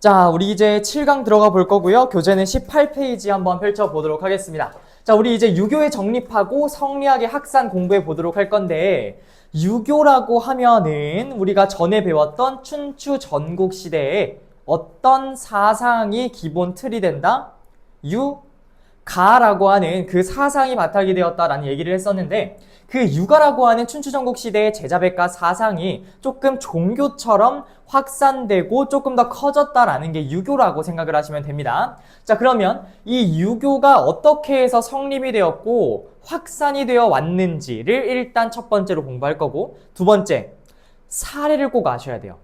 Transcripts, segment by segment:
자, 우리 이제 7강 들어가 볼 거고요. 교재는 18페이지 한번 펼쳐보도록 하겠습니다. 자, 우리 이제 유교에 정립하고 성리학의 학산 공부해 보도록 할 건데, 유교라고 하면은 우리가 전에 배웠던 춘추 전국 시대에 어떤 사상이 기본 틀이 된다? 유가라고 하는 그 사상이 바탕이 되었다라는 얘기를 했었는데, 그 유가라고 하는 춘추전국 시대의 제자백가 사상이 조금 종교처럼 확산되고 조금 더 커졌다라는 게 유교라고 생각을 하시면 됩니다. 자, 그러면 이 유교가 어떻게 해서 성립이 되었고 확산이 되어 왔는지를 일단 첫 번째로 공부할 거고, 두 번째, 사례를 꼭 아셔야 돼요.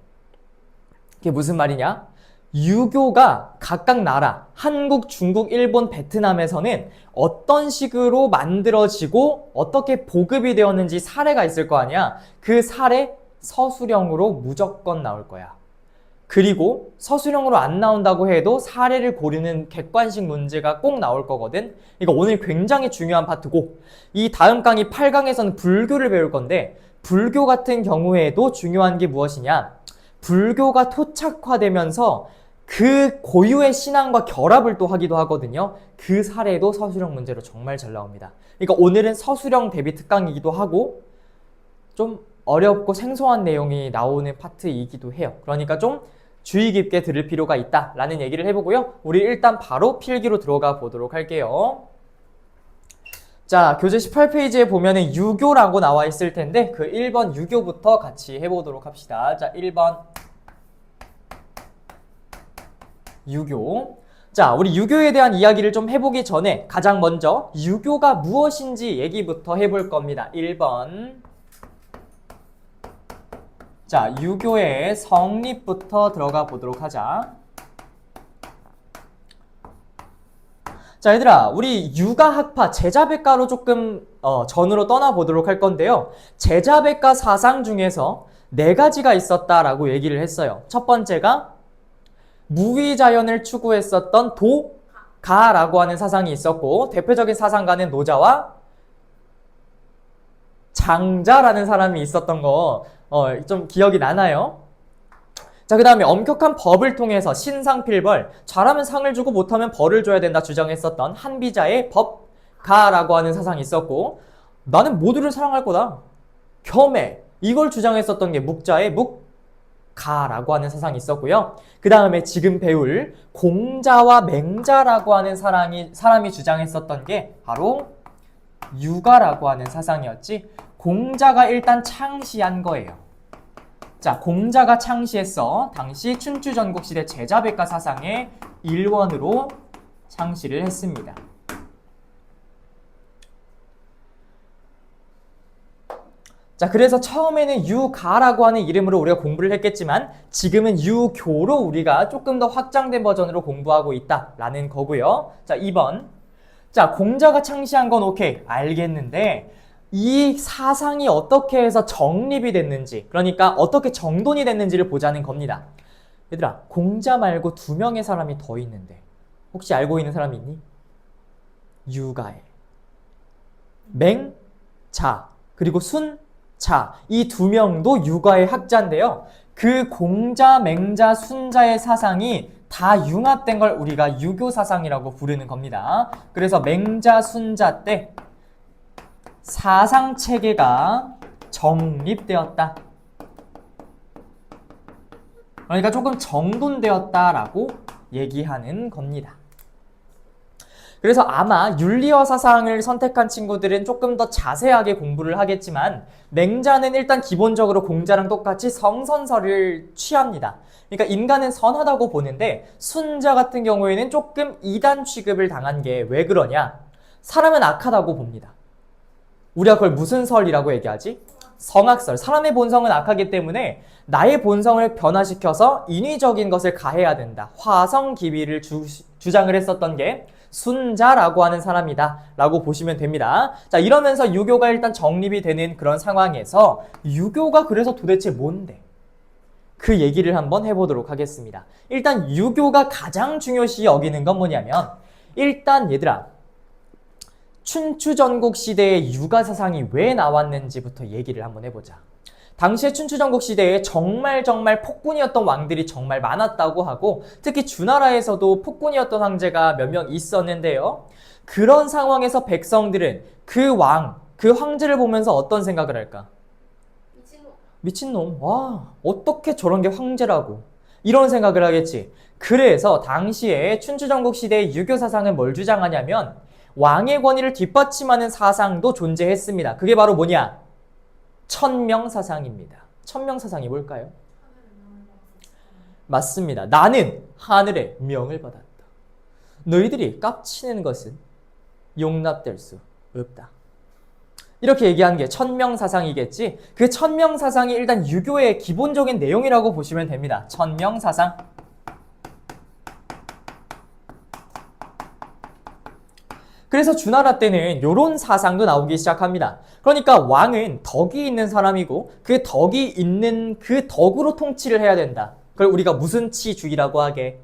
그게 무슨 말이냐? 유교가 각각 나라, 한국, 중국, 일본, 베트남에서는 어떤 식으로 만들어지고 어떻게 보급이 되었는지 사례가 있을 거 아니야. 그 사례 서술형으로 무조건 나올 거야. 그리고 서술형으로 안 나온다고 해도 사례를 고르는 객관식 문제가 꼭 나올 거거든. 이거 오늘 굉장히 중요한 파트고, 이 다음 강의 8강에서는 불교를 배울 건데, 불교 같은 경우에도 중요한 게 무엇이냐? 불교가 토착화되면서 그 고유의 신앙과 결합을 또 하기도 하거든요. 그 사례도 서술형 문제로 정말 잘 나옵니다. 그러니까 오늘은 서술형 대비 특강이기도 하고 좀 어렵고 생소한 내용이 나오는 파트이기도 해요. 그러니까 좀 주의 깊게 들을 필요가 있다라는 얘기를 해보고요. 우리 일단 바로 필기로 들어가 보도록 할게요. 자, 교재 18페이지에 보면은 유교라고 나와 있을 텐데 그 1번 유교부터 같이 해보도록 합시다. 자, 1번 유교. 자, 우리 유교에 대한 이야기를 좀 해보기 전에 가장 먼저 유교가 무엇인지 얘기부터 해볼 겁니다. 1번. 자, 유교의 성립부터 들어가 보도록 하자. 자, 얘들아, 우리 유가학파 제자백가로 조금 전으로 떠나보도록 할 건데요. 제자백가 사상 중에서 4가지가 있었다라고 얘기를 했어요. 첫 번째가 무위자연을 추구했었던 도가라고 하는 사상이 있었고, 대표적인 사상가는 노자와 장자라는 사람이 있었던 거 좀 기억이 나나요? 자, 그 다음에 엄격한 법을 통해서 신상필벌, 잘하면 상을 주고 못하면 벌을 줘야 된다 주장했었던 한비자의 법가라고 하는 사상이 있었고, 나는 모두를 사랑할 거다, 겸해, 이걸 주장했었던 게 묵자의 묵가라고 하는 사상이 있었고요. 그 다음에 지금 배울 공자와 맹자라고 하는 사람이 주장했었던 게 바로 유가라고 하는 사상이었지. 공자가 일단 창시한 거예요. 자, 공자가 창시했어. 당시 춘추전국시대 제자백가 사상의 일원으로 창시를 했습니다. 자, 그래서 처음에는 유가라고 하는 이름으로 우리가 공부를 했겠지만 지금은 유교로 우리가 조금 더 확장된 버전으로 공부하고 있다라는 거고요. 자, 2번. 자, 공자가 창시한 건 오케이, 알겠는데 이 사상이 어떻게 해서 정립이 됐는지, 그러니까 어떻게 정돈이 됐는지를 보자는 겁니다. 얘들아, 공자 말고 2명의 사람이 더 있는데 혹시 알고 있는 사람이 있니? 유가에 맹자 그리고 순자, 이 2명도 유가의 학자인데요. 그 공자, 맹자, 순자의 사상이 다 융합된 걸 우리가 유교 사상이라고 부르는 겁니다. 그래서 맹자, 순자 때 사상 체계가 정립되었다. 그러니까 조금 정돈되었다라고 얘기하는 겁니다. 그래서 아마 윤리어 사상을 선택한 친구들은 조금 더 자세하게 공부를 하겠지만, 맹자는 일단 기본적으로 공자랑 똑같이 성선설을 취합니다. 그러니까 인간은 선하다고 보는데, 순자 같은 경우에는 조금 이단 취급을 당한 게 왜 그러냐? 사람은 악하다고 봅니다. 우리가 그걸 무슨 설이라고 얘기하지? 성악설. 사람의 본성은 악하기 때문에 나의 본성을 변화시켜서 인위적인 것을 가해야 된다. 화성기비를 주장을 했었던 게 순자라고 하는 사람이다 라고 보시면 됩니다. 자, 이러면서 유교가 일단 정립이 되는 그런 상황에서 유교가 그래서 도대체 뭔데? 그 얘기를 한번 해보도록 하겠습니다. 일단 유교가 가장 중요시 여기는 건 뭐냐면, 일단 얘들아, 춘추전국 시대의 유가 사상이 왜 나왔는지부터 얘기를 한번 해보자. 당시의 춘추전국 시대에 정말 폭군이었던 왕들이 정말 많았다고 하고 특히 주나라에서도 폭군이었던 황제가 몇 명 있었는데요. 그런 상황에서 백성들은 그 왕, 그 황제를 보면서 어떤 생각을 할까? 미친놈. 와, 어떻게 저런 게 황제라고. 이런 생각을 하겠지. 그래서 당시에 춘추전국 시대의 유교 사상은 뭘 주장하냐면 왕의 권위를 뒷받침하는 사상도 존재했습니다. 그게 바로 뭐냐? 천명사상입니다. 천명사상이 뭘까요? 맞습니다. 나는 하늘의 명을 받았다. 너희들이 깝치는 것은 용납될 수 없다. 이렇게 얘기하는 게 천명사상이겠지. 그 천명사상이 일단 유교의 기본적인 내용이라고 보시면 됩니다. 천명사상. 그래서 주나라 때는 이런 사상도 나오기 시작합니다. 그러니까 왕은 덕이 있는 사람이고 그 덕이 있는 그 덕으로 통치를 해야 된다. 그걸 우리가 무슨 치주의라고 하게?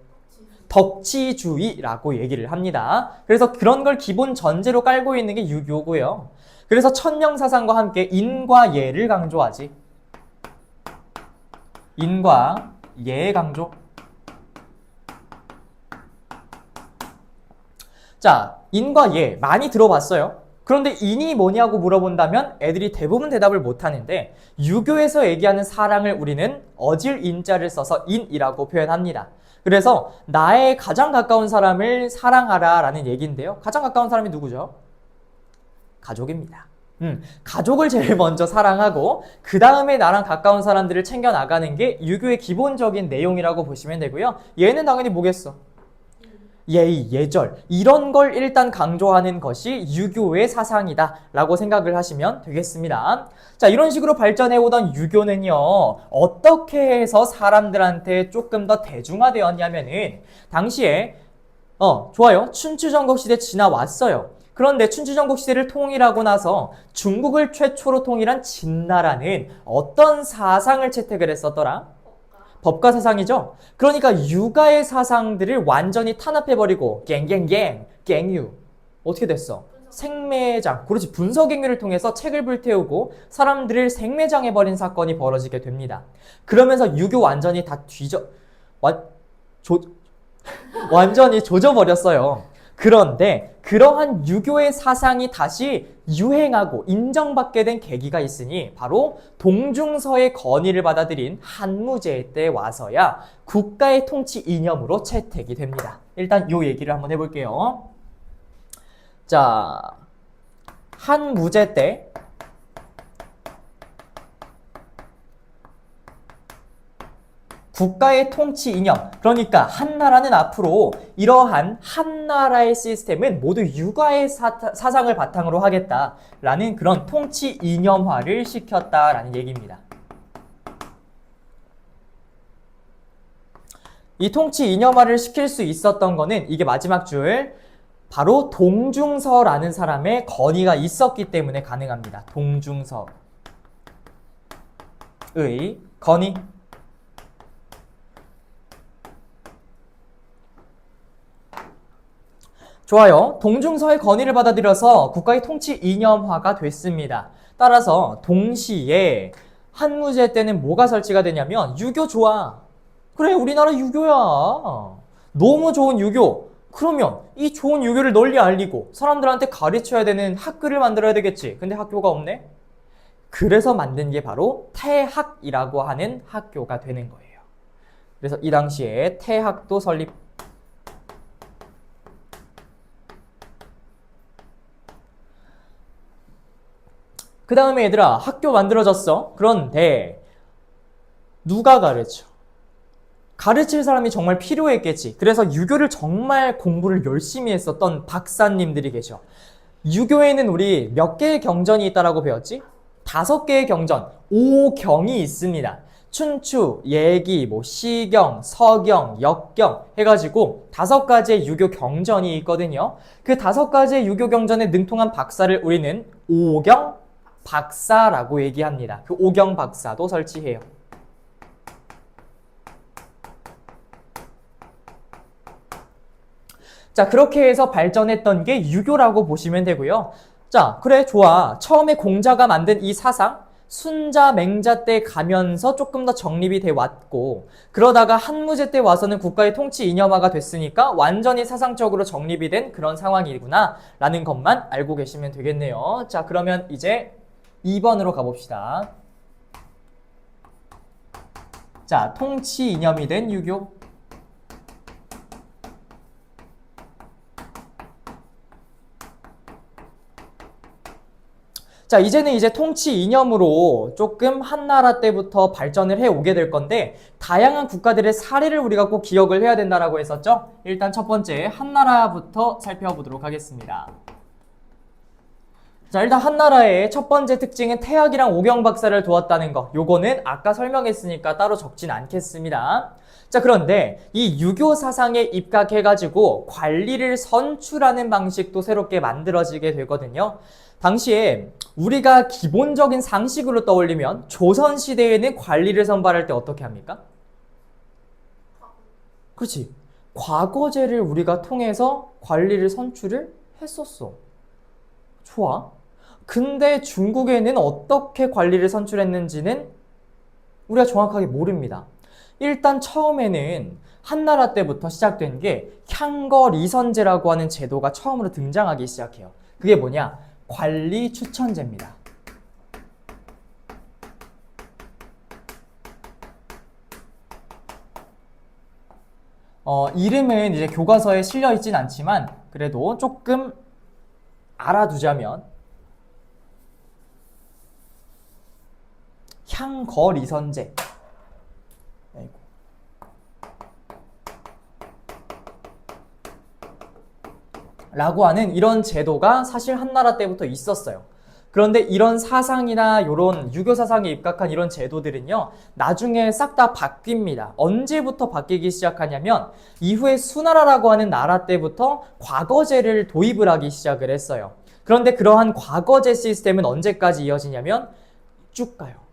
덕치주의라고 얘기를 합니다. 그래서 그런 걸 기본 전제로 깔고 있는 게 유교고요. 그래서 천명사상과 함께 인과 예를 강조하지. 인과 예 강조. 자, 인과 예 많이 들어봤어요. 그런데 인이 뭐냐고 물어본다면 애들이 대부분 대답을 못하는데 유교에서 얘기하는 사랑을 우리는 어질 인자를 써서 인이라고 표현합니다. 그래서 나의 가장 가까운 사람을 사랑하라 라는 얘기인데요. 가장 가까운 사람이 누구죠? 가족입니다. 가족을 제일 먼저 사랑하고 그 다음에 나랑 가까운 사람들을 챙겨나가는 게 유교의 기본적인 내용이라고 보시면 되고요. 얘는 당연히 뭐겠어? 예의, 예절 이런 걸 일단 강조하는 것이 유교의 사상이다 라고 생각을 하시면 되겠습니다. 자, 이런 식으로 발전해 오던 유교는요 어떻게 해서 사람들한테 조금 더 대중화되었냐면은 당시에 좋아요. 춘추전국 시대 지나왔어요. 그런데 춘추전국 시대를 통일하고 나서 중국을 최초로 통일한 진나라는 어떤 사상을 채택을 했었더라? 법가 사상이죠. 그러니까 육아의 사상들을 완전히 탄압해버리고 갱유 어떻게 됐어? 생매장. 그렇지. 분서갱유를 통해서 책을 불태우고 사람들을 생매장해버린 사건이 벌어지게 됩니다. 그러면서 유교 완전히 다 완전히 조져버렸어요. 그런데 그러한 유교의 사상이 다시 유행하고 인정받게 된 계기가 있으니 바로 동중서의 건의를 받아들인 한무제 때 와서야 국가의 통치 이념으로 채택이 됩니다. 일단 요 얘기를 한번 해볼게요. 자, 한무제 때 국가의 통치 이념, 그러니까 한나라는 앞으로 이러한 한나라의 시스템은 모두 육아의 사상을 바탕으로 하겠다라는 그런 통치 이념화를 시켰다라는 얘기입니다. 이 통치 이념화를 시킬 수 있었던 거는 이게 마지막 줄 바로 동중서라는 사람의 건의가 있었기 때문에 가능합니다. 동중서의 건의. 좋아요. 동중서의 건의를 받아들여서 국가의 통치 이념화가 됐습니다. 따라서 동시에 한무제 때는 뭐가 설치가 되냐면 유교 좋아. 그래, 우리나라 유교야. 너무 좋은 유교. 그러면 이 좋은 유교를 널리 알리고 사람들한테 가르쳐야 되는 학교를 만들어야 되겠지. 근데 학교가 없네? 그래서 만든 게 바로 태학이라고 하는 학교가 되는 거예요. 그래서 이 당시에 태학도 설립. 그 다음에 얘들아 학교 만들어졌어. 그런데 누가 가르쳐? 가르칠 사람이 정말 필요했겠지. 그래서 유교를 정말 공부를 열심히 했었던 박사님들이 계셔. 유교에는 우리 몇 개의 경전이 있다라고 배웠지? 5개의 경전, 5경이 있습니다. 춘추, 예기, 시경, 서경, 역경 해가지고 5가지의 유교 경전이 있거든요. 그 5가지의 유교 경전에 능통한 박사를 우리는 5경 박사라고 얘기합니다. 그 5경 박사도 설치해요. 자, 그렇게 해서 발전했던 게 유교라고 보시면 되고요. 자, 그래, 좋아. 처음에 공자가 만든 이 사상, 순자, 맹자 때 가면서 조금 더 정립이 돼 왔고, 그러다가 한무제 때 와서는 국가의 통치 이념화가 됐으니까 완전히 사상적으로 정립이 된 그런 상황이구나 라는 것만 알고 계시면 되겠네요. 자, 그러면 이제 2번으로 가봅시다. 자, 통치 이념이 된 유교. 자, 이제는 통치 이념으로 조금 한나라 때부터 발전을 해 오게 될 건데, 다양한 국가들의 사례를 우리가 꼭 기억을 해야 된다라고 했었죠? 일단 첫 번째 한나라부터 살펴보도록 하겠습니다. 자, 일단 한나라의 첫 번째 특징은 태학이랑 오경박사를 두었다는 거. 요거는 아까 설명했으니까 따로 적진 않겠습니다. 자, 그런데 이 유교 사상에 입각해가지고 관리를 선출하는 방식도 새롭게 만들어지게 되거든요. 당시에 우리가 기본적인 상식으로 떠올리면 조선시대에는 관리를 선발할 때 어떻게 합니까? 그렇지. 과거제를 우리가 통해서 관리를 선출을 했었어. 좋아. 근데 중국에는 어떻게 관리를 선출했는지는 우리가 정확하게 모릅니다. 일단 처음에는 한나라 때부터 시작된 게 향거리선제라고 하는 제도가 처음으로 등장하기 시작해요. 그게 뭐냐? 관리 추천제입니다. 이름은 이제 교과서에 실려 있진 않지만 그래도 조금 알아두자면 향거리선제. 라고 하는 이런 제도가 사실 한나라 때부터 있었어요. 그런데 이런 사상이나 이런 유교 사상에 입각한 이런 제도들은요, 나중에 싹 다 바뀝니다. 언제부터 바뀌기 시작하냐면 이후에 수나라라고 하는 나라 때부터 과거제를 도입을 하기 시작을 했어요. 그런데 그러한 과거제 시스템은 언제까지 이어지냐면 쭉 가요.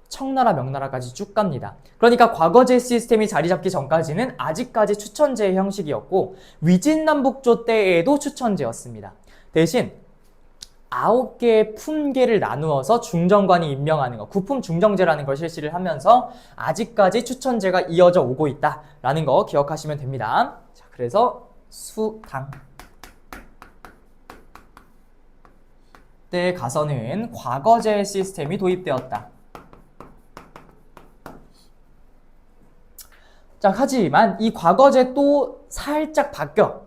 청나라, 명나라까지 쭉 갑니다. 그러니까 과거제 시스템이 자리 잡기 전까지는 아직까지 추천제 형식이었고 위진남북조 때에도 추천제였습니다. 대신 9개의 품계를 나누어서 중정관이 임명하는 거, 구품중정제라는 걸 실시를 하면서 아직까지 추천제가 이어져 오고 있다라는 거 기억하시면 됩니다. 자, 그래서 수당 때 가서는 과거제 시스템이 도입되었다. 자, 하지만 이 과거제 또 살짝 바뀌어.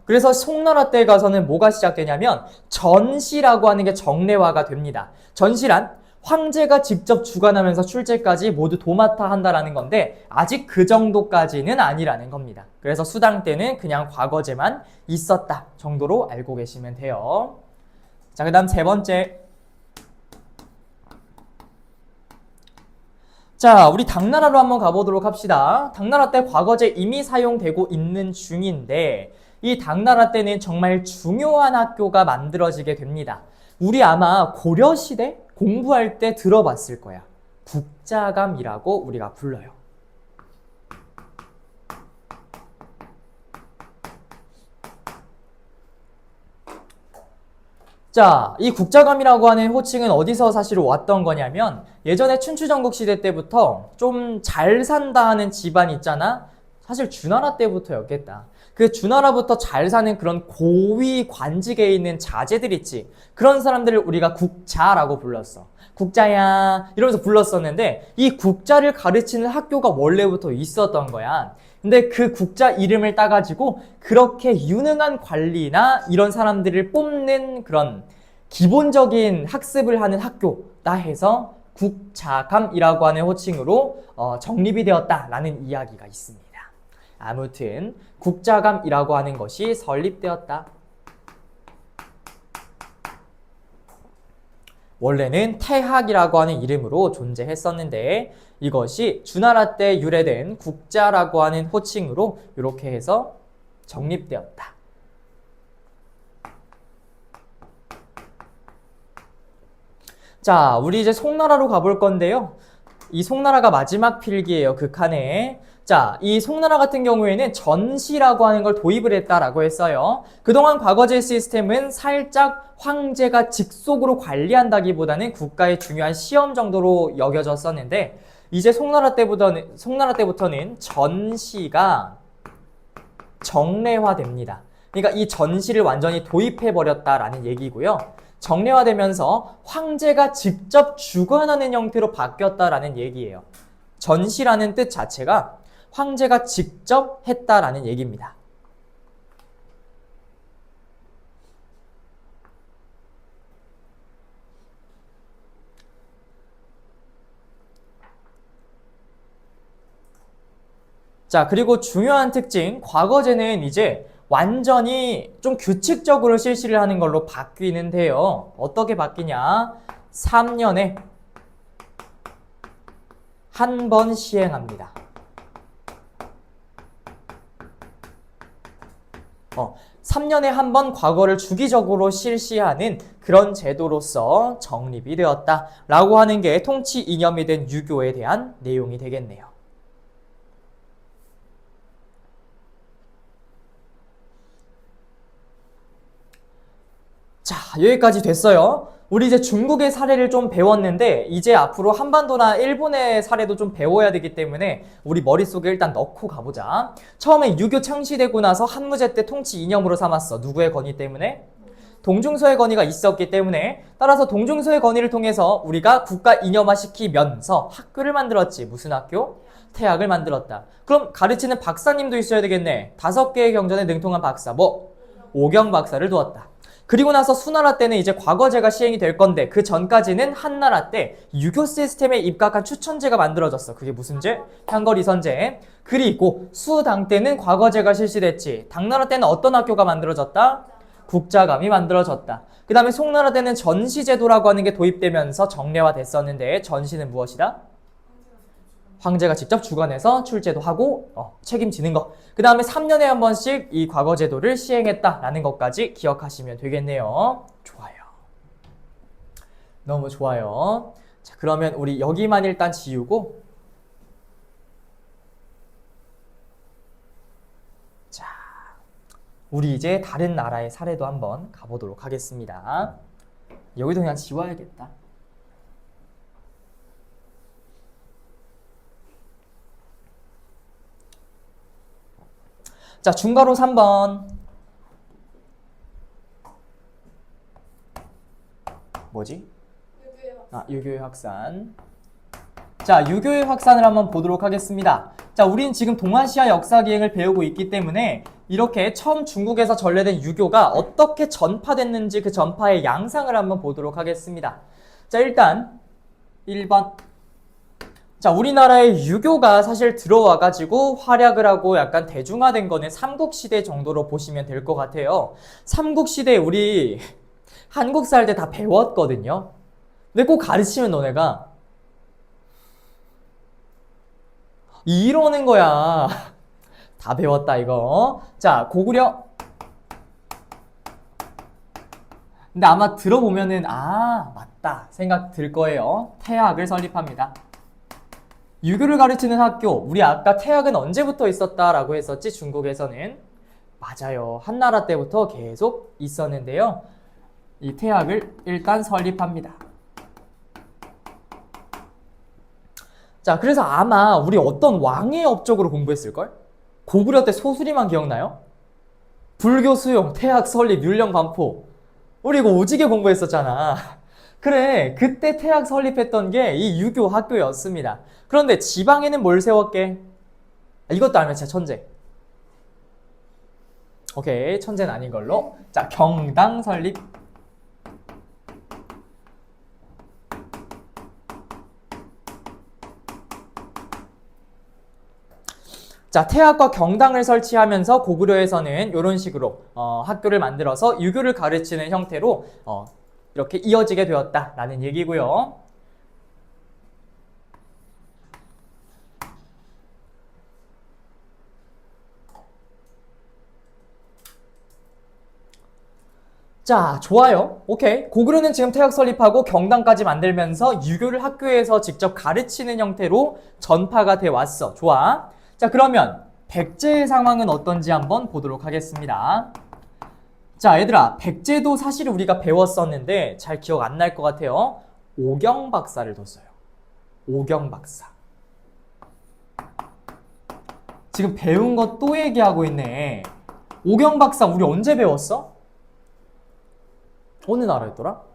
그래서 송나라 때 가서는 뭐가 시작되냐면 전시라고 하는 게 정례화가 됩니다. 전시란 황제가 직접 주관하면서 출제까지 모두 도맡아 한다라는 건데 아직 그 정도까지는 아니라는 겁니다. 그래서 수당 때는 그냥 과거제만 있었다 정도로 알고 계시면 돼요. 자, 그 다음 세 번째. 자, 우리 당나라로 한번 가보도록 합시다. 당나라 때 과거제 이미 사용되고 있는 중인데 이 당나라 때는 정말 중요한 학교가 만들어지게 됩니다. 우리 아마 고려시대 공부할 때 들어봤을 거야. 국자감이라고 우리가 불러요. 자, 이 국자감이라고 하는 호칭은 어디서 사실 왔던 거냐면 예전에 춘추전국 시대 때부터 좀 잘 산다 하는 집안 있잖아. 사실 주나라 때부터였겠다. 그 주나라부터 잘 사는 그런 고위 관직에 있는 자제들 있지. 그런 사람들을 우리가 국자라고 불렀어. 국자야 이러면서 불렀었는데 이 국자를 가르치는 학교가 원래부터 있었던 거야. 근데 그 국자 이름을 따가지고 그렇게 유능한 관리나 이런 사람들을 뽑는 그런 기본적인 학습을 하는 학교다 해서 국자감이라고 하는 호칭으로 정립이 되었다라는 이야기가 있습니다. 아무튼 국자감이라고 하는 것이 설립되었다. 원래는 태학이라고 하는 이름으로 존재했었는데 이것이 주나라 때 유래된 국자라고 하는 호칭으로 이렇게 해서 정립되었다. 자, 우리 이제 송나라로 가볼 건데요. 이 송나라가 마지막 필기예요. 그 칸에. 자, 이 송나라 같은 경우에는 전시라고 하는 걸 도입을 했다라고 했어요. 그동안 과거제 시스템은 살짝 황제가 직속으로 관리한다기보다는 국가의 중요한 시험 정도로 여겨졌었는데 이제 송나라 때부터는 전시가 정례화됩니다. 그러니까 이 전시를 완전히 도입해버렸다라는 얘기고요. 정례화되면서 황제가 직접 주관하는 형태로 바뀌었다라는 얘기예요. 전시라는 뜻 자체가 황제가 직접 했다라는 얘기입니다. 자, 그리고 중요한 특징, 과거제는 이제 완전히 좀 규칙적으로 실시를 하는 걸로 바뀌는데요. 어떻게 바뀌냐? 3년에 한 번 시행합니다. 3년에 한 번 과거를 주기적으로 실시하는 그런 제도로서 정립이 되었다라고 하는 게 통치 이념이 된 유교에 대한 내용이 되겠네요. 자, 여기까지 됐어요. 우리 이제 중국의 사례를 좀 배웠는데 이제 앞으로 한반도나 일본의 사례도 좀 배워야 되기 때문에 우리 머릿속에 일단 넣고 가보자. 처음에 유교 창시되고 나서 한무제 때 통치 이념으로 삼았어. 누구의 건의 때문에? 동중서의 건의가 있었기 때문에 따라서 동중서의 건의를 통해서 우리가 국가 이념화 시키면서 학교를 만들었지. 무슨 학교? 태학을 만들었다. 그럼 가르치는 박사님도 있어야 되겠네. 5개의 경전에 능통한 박사. 뭐? 오경 박사를 두었다. 그리고 나서 수나라 때는 이제 과거제가 시행이 될 건데 그 전까지는 한나라 때 유교 시스템에 입각한 추천제가 만들어졌어. 그게 무슨 제? 향거리선제. 그리고 수당 때는 과거제가 실시됐지. 당나라 때는 어떤 학교가 만들어졌다? 국자감이 만들어졌다. 그 다음에 송나라 때는 전시제도라고 하는 게 도입되면서 정례화 됐었는데 전시는 무엇이다? 황제가 직접 주관해서 출제도 하고 책임지는 것. 그 다음에 3년에 한 번씩 이 과거제도를 시행했다라는 것까지 기억하시면 되겠네요. 좋아요. 너무 좋아요. 자, 그러면 우리 여기만 일단 지우고 자, 우리 이제 다른 나라의 사례도 한번 가보도록 하겠습니다. 여기도 그냥 지워야겠다. 자, 중괄호 3번. 뭐지? 유교의 확산. 자, 유교의 확산을 한번 보도록 하겠습니다. 자, 우린 지금 동아시아 역사기행을 배우고 있기 때문에 이렇게 처음 중국에서 전래된 유교가 어떻게 전파됐는지 그 전파의 양상을 한번 보도록 하겠습니다. 자, 일단 1번. 자, 우리나라에 유교가 사실 들어와가지고 활약을 하고 약간 대중화된 거는 삼국시대 정도로 보시면 될 것 같아요. 삼국시대 우리 한국 살 때 다 배웠거든요. 근데 꼭 가르치면 너네가 이러는 거야. 다 배웠다 이거. 자, 고구려. 근데 아마 들어보면은 맞다 생각 들 거예요. 태학을 설립합니다. 유교를 가르치는 학교, 우리 아까 태학은 언제부터 있었다라고 했었지? 중국에서는. 맞아요. 한나라 때부터 계속 있었는데요. 이 태학을 일단 설립합니다. 자, 그래서 아마 우리 어떤 왕의 업적으로 공부했을걸? 고구려 때 소수리만 기억나요? 불교 수용, 태학 설립, 율령 반포. 우리 이거 오지게 공부했었잖아. 그래, 그때 태학 설립했던 게 이 유교 학교였습니다. 그런데 지방에는 뭘 세웠게? 이것도 알면 진짜 천재. 오케이, 천재는 아닌 걸로. 자, 경당 설립. 자, 태학과 경당을 설치하면서 고구려에서는 이런 식으로 학교를 만들어서 유교를 가르치는 형태로 이렇게 이어지게 되었다라는 얘기고요. 자, 좋아요. 오케이. 고구려는 지금 태학 설립하고 경당까지 만들면서 유교를 학교에서 직접 가르치는 형태로 전파가 돼 왔어. 좋아. 자, 그러면 백제의 상황은 어떤지 한번 보도록 하겠습니다. 자, 얘들아, 백제도 사실 우리가 배웠었는데 잘 기억 안 날 것 같아요. 오경 박사를 뒀어요. 오경 박사. 지금 배운 거 또 얘기하고 있네. 오경 박사 우리 언제 배웠어? 어느 나라였더라?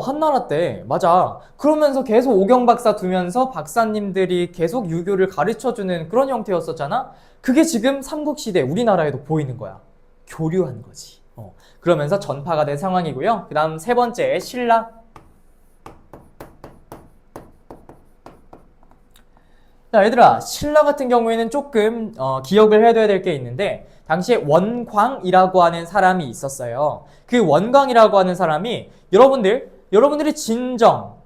한나라 때. 맞아. 그러면서 계속 오경 박사 두면서 박사님들이 계속 유교를 가르쳐주는 그런 형태였었잖아? 그게 지금 삼국시대 우리나라에도 보이는 거야. 교류한 거지. 그러면서 전파가 된 상황이고요. 그 다음 세 번째, 신라. 자, 얘들아, 신라 같은 경우에는 조금 기억을 해둬야 될 게 있는데 당시에 원광이라고 하는 사람이 있었어요. 그 원광이라고 하는 사람이 여러분들이 진정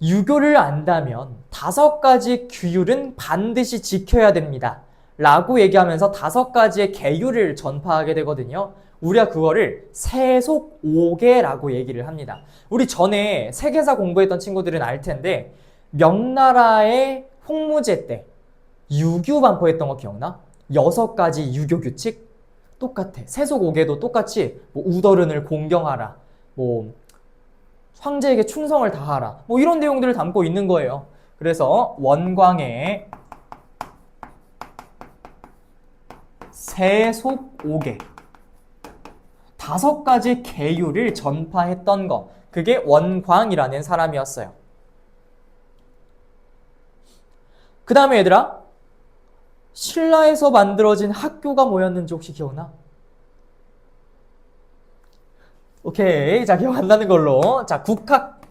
유교를 안다면 5가지 규율은 반드시 지켜야 됩니다. 라고 얘기하면서 5가지의 계율을 전파하게 되거든요. 우리가 그거를 세속오계라고 얘기를 합니다. 우리 전에 세계사 공부했던 친구들은 알 텐데 명나라의 홍무제 때 유교 반포했던 거 기억나? 6가지 유교 규칙 똑같아. 세속오계도 똑같이 뭐 우더른을 공경하라, 뭐 황제에게 충성을 다하라, 뭐 이런 내용들을 담고 있는 거예요. 그래서 원광의 세속오계 5가지 계율을 전파했던 거, 그게 원광이라는 사람이었어요. 그 다음에 얘들아, 신라에서 만들어진 학교가 뭐였는지 혹시 기억나? 오케이, 자, 기억 안 나는 걸로. 자, 국학.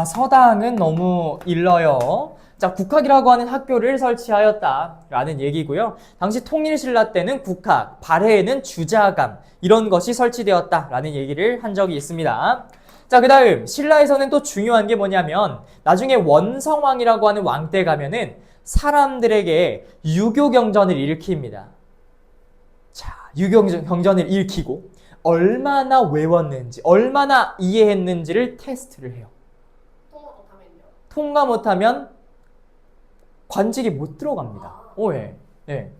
서당은 너무 일러요. 자, 국학이라고 하는 학교를 설치하였다라는 얘기고요. 당시 통일신라 때는 국학, 발해에는 주자감, 이런 것이 설치되었다라는 얘기를 한 적이 있습니다. 자, 그 다음 신라에서는 또 중요한 게 뭐냐면 나중에 원성왕이라고 하는 왕 때 가면은 사람들에게 유교 경전을 일으킵니다. 자, 유교 경전을 일으키고 얼마나 외웠는지, 얼마나 이해했는지를 테스트를 해요. 통과 못하면 관직이 못 들어갑니다. 예.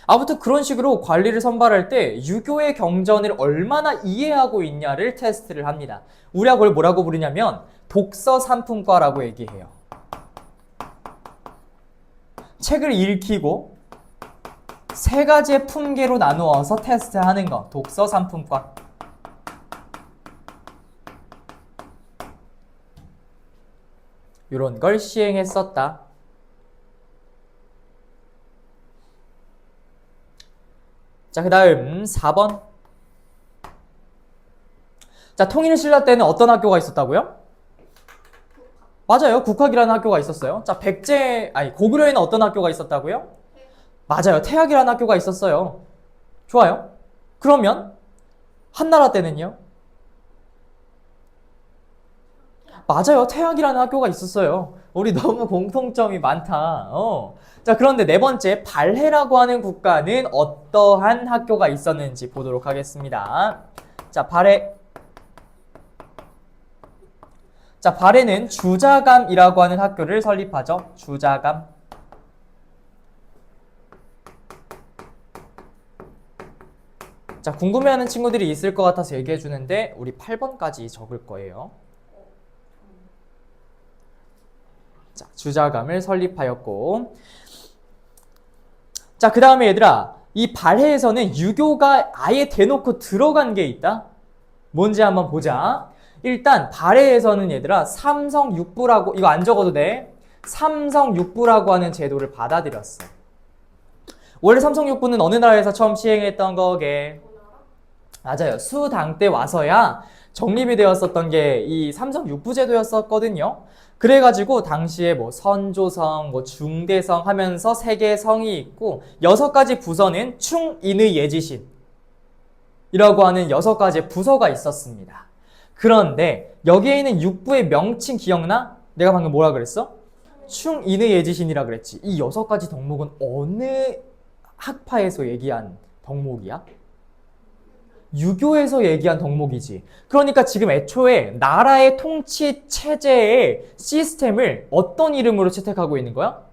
아무튼 그런 식으로 관리를 선발할 때 유교의 경전을 얼마나 이해하고 있냐를 테스트를 합니다. 우리가 그걸 뭐라고 부르냐면 독서 삼품과라고 얘기해요. 책을 읽히고 3가지의 품계로 나누어서 테스트하는 거, 독서 삼품과. 이런 걸 시행했었다. 자, 그 다음 4번. 자, 통일신라 때는 어떤 학교가 있었다고요? 맞아요. 국학이라는 학교가 있었어요. 자, 고구려에는 어떤 학교가 있었다고요? 맞아요. 태학이라는 학교가 있었어요. 좋아요. 그러면 한나라 때는요? 맞아요. 태학이라는 학교가 있었어요. 우리 너무 공통점이 많다. 자, 그런데 네 번째, 발해라고 하는 국가는 어떠한 학교가 있었는지 보도록 하겠습니다. 자, 발해. 자, 발해는 주자감이라고 하는 학교를 설립하죠. 주자감. 자, 궁금해하는 친구들이 있을 것 같아서 얘기해 주는데 우리 8번까지 적을 거예요. 자, 주자감을 설립하였고, 자, 그 다음에 얘들아, 이 발해에서는 유교가 아예 대놓고 들어간 게 있다? 뭔지 한번 보자. 일단 발해에서는 얘들아 삼성육부라고, 이거 안 적어도 돼. 삼성육부라고 하는 제도를 받아들였어. 원래 삼성육부는 어느 나라에서 처음 시행했던 거게? 맞아요. 수당 때 와서야 정립이 되었었던 게 이 삼성육부 제도였었거든요. 그래가지고 당시에 뭐 선조성, 뭐 중대성 하면서 3개의 성이 있고 6가지 부서는 충인의 예지신 이라고 하는 6가지의 부서가 있었습니다. 그런데 여기에 있는 육부의 명칭 기억나? 내가 방금 뭐라 그랬어? 충인의 예지신이라 그랬지. 이 6가지 덕목은 어느 학파에서 얘기한 덕목이야? 유교에서 얘기한 덕목이지. 그러니까 지금 애초에 나라의 통치 체제의 시스템을 어떤 이름으로 채택하고 있는 거야?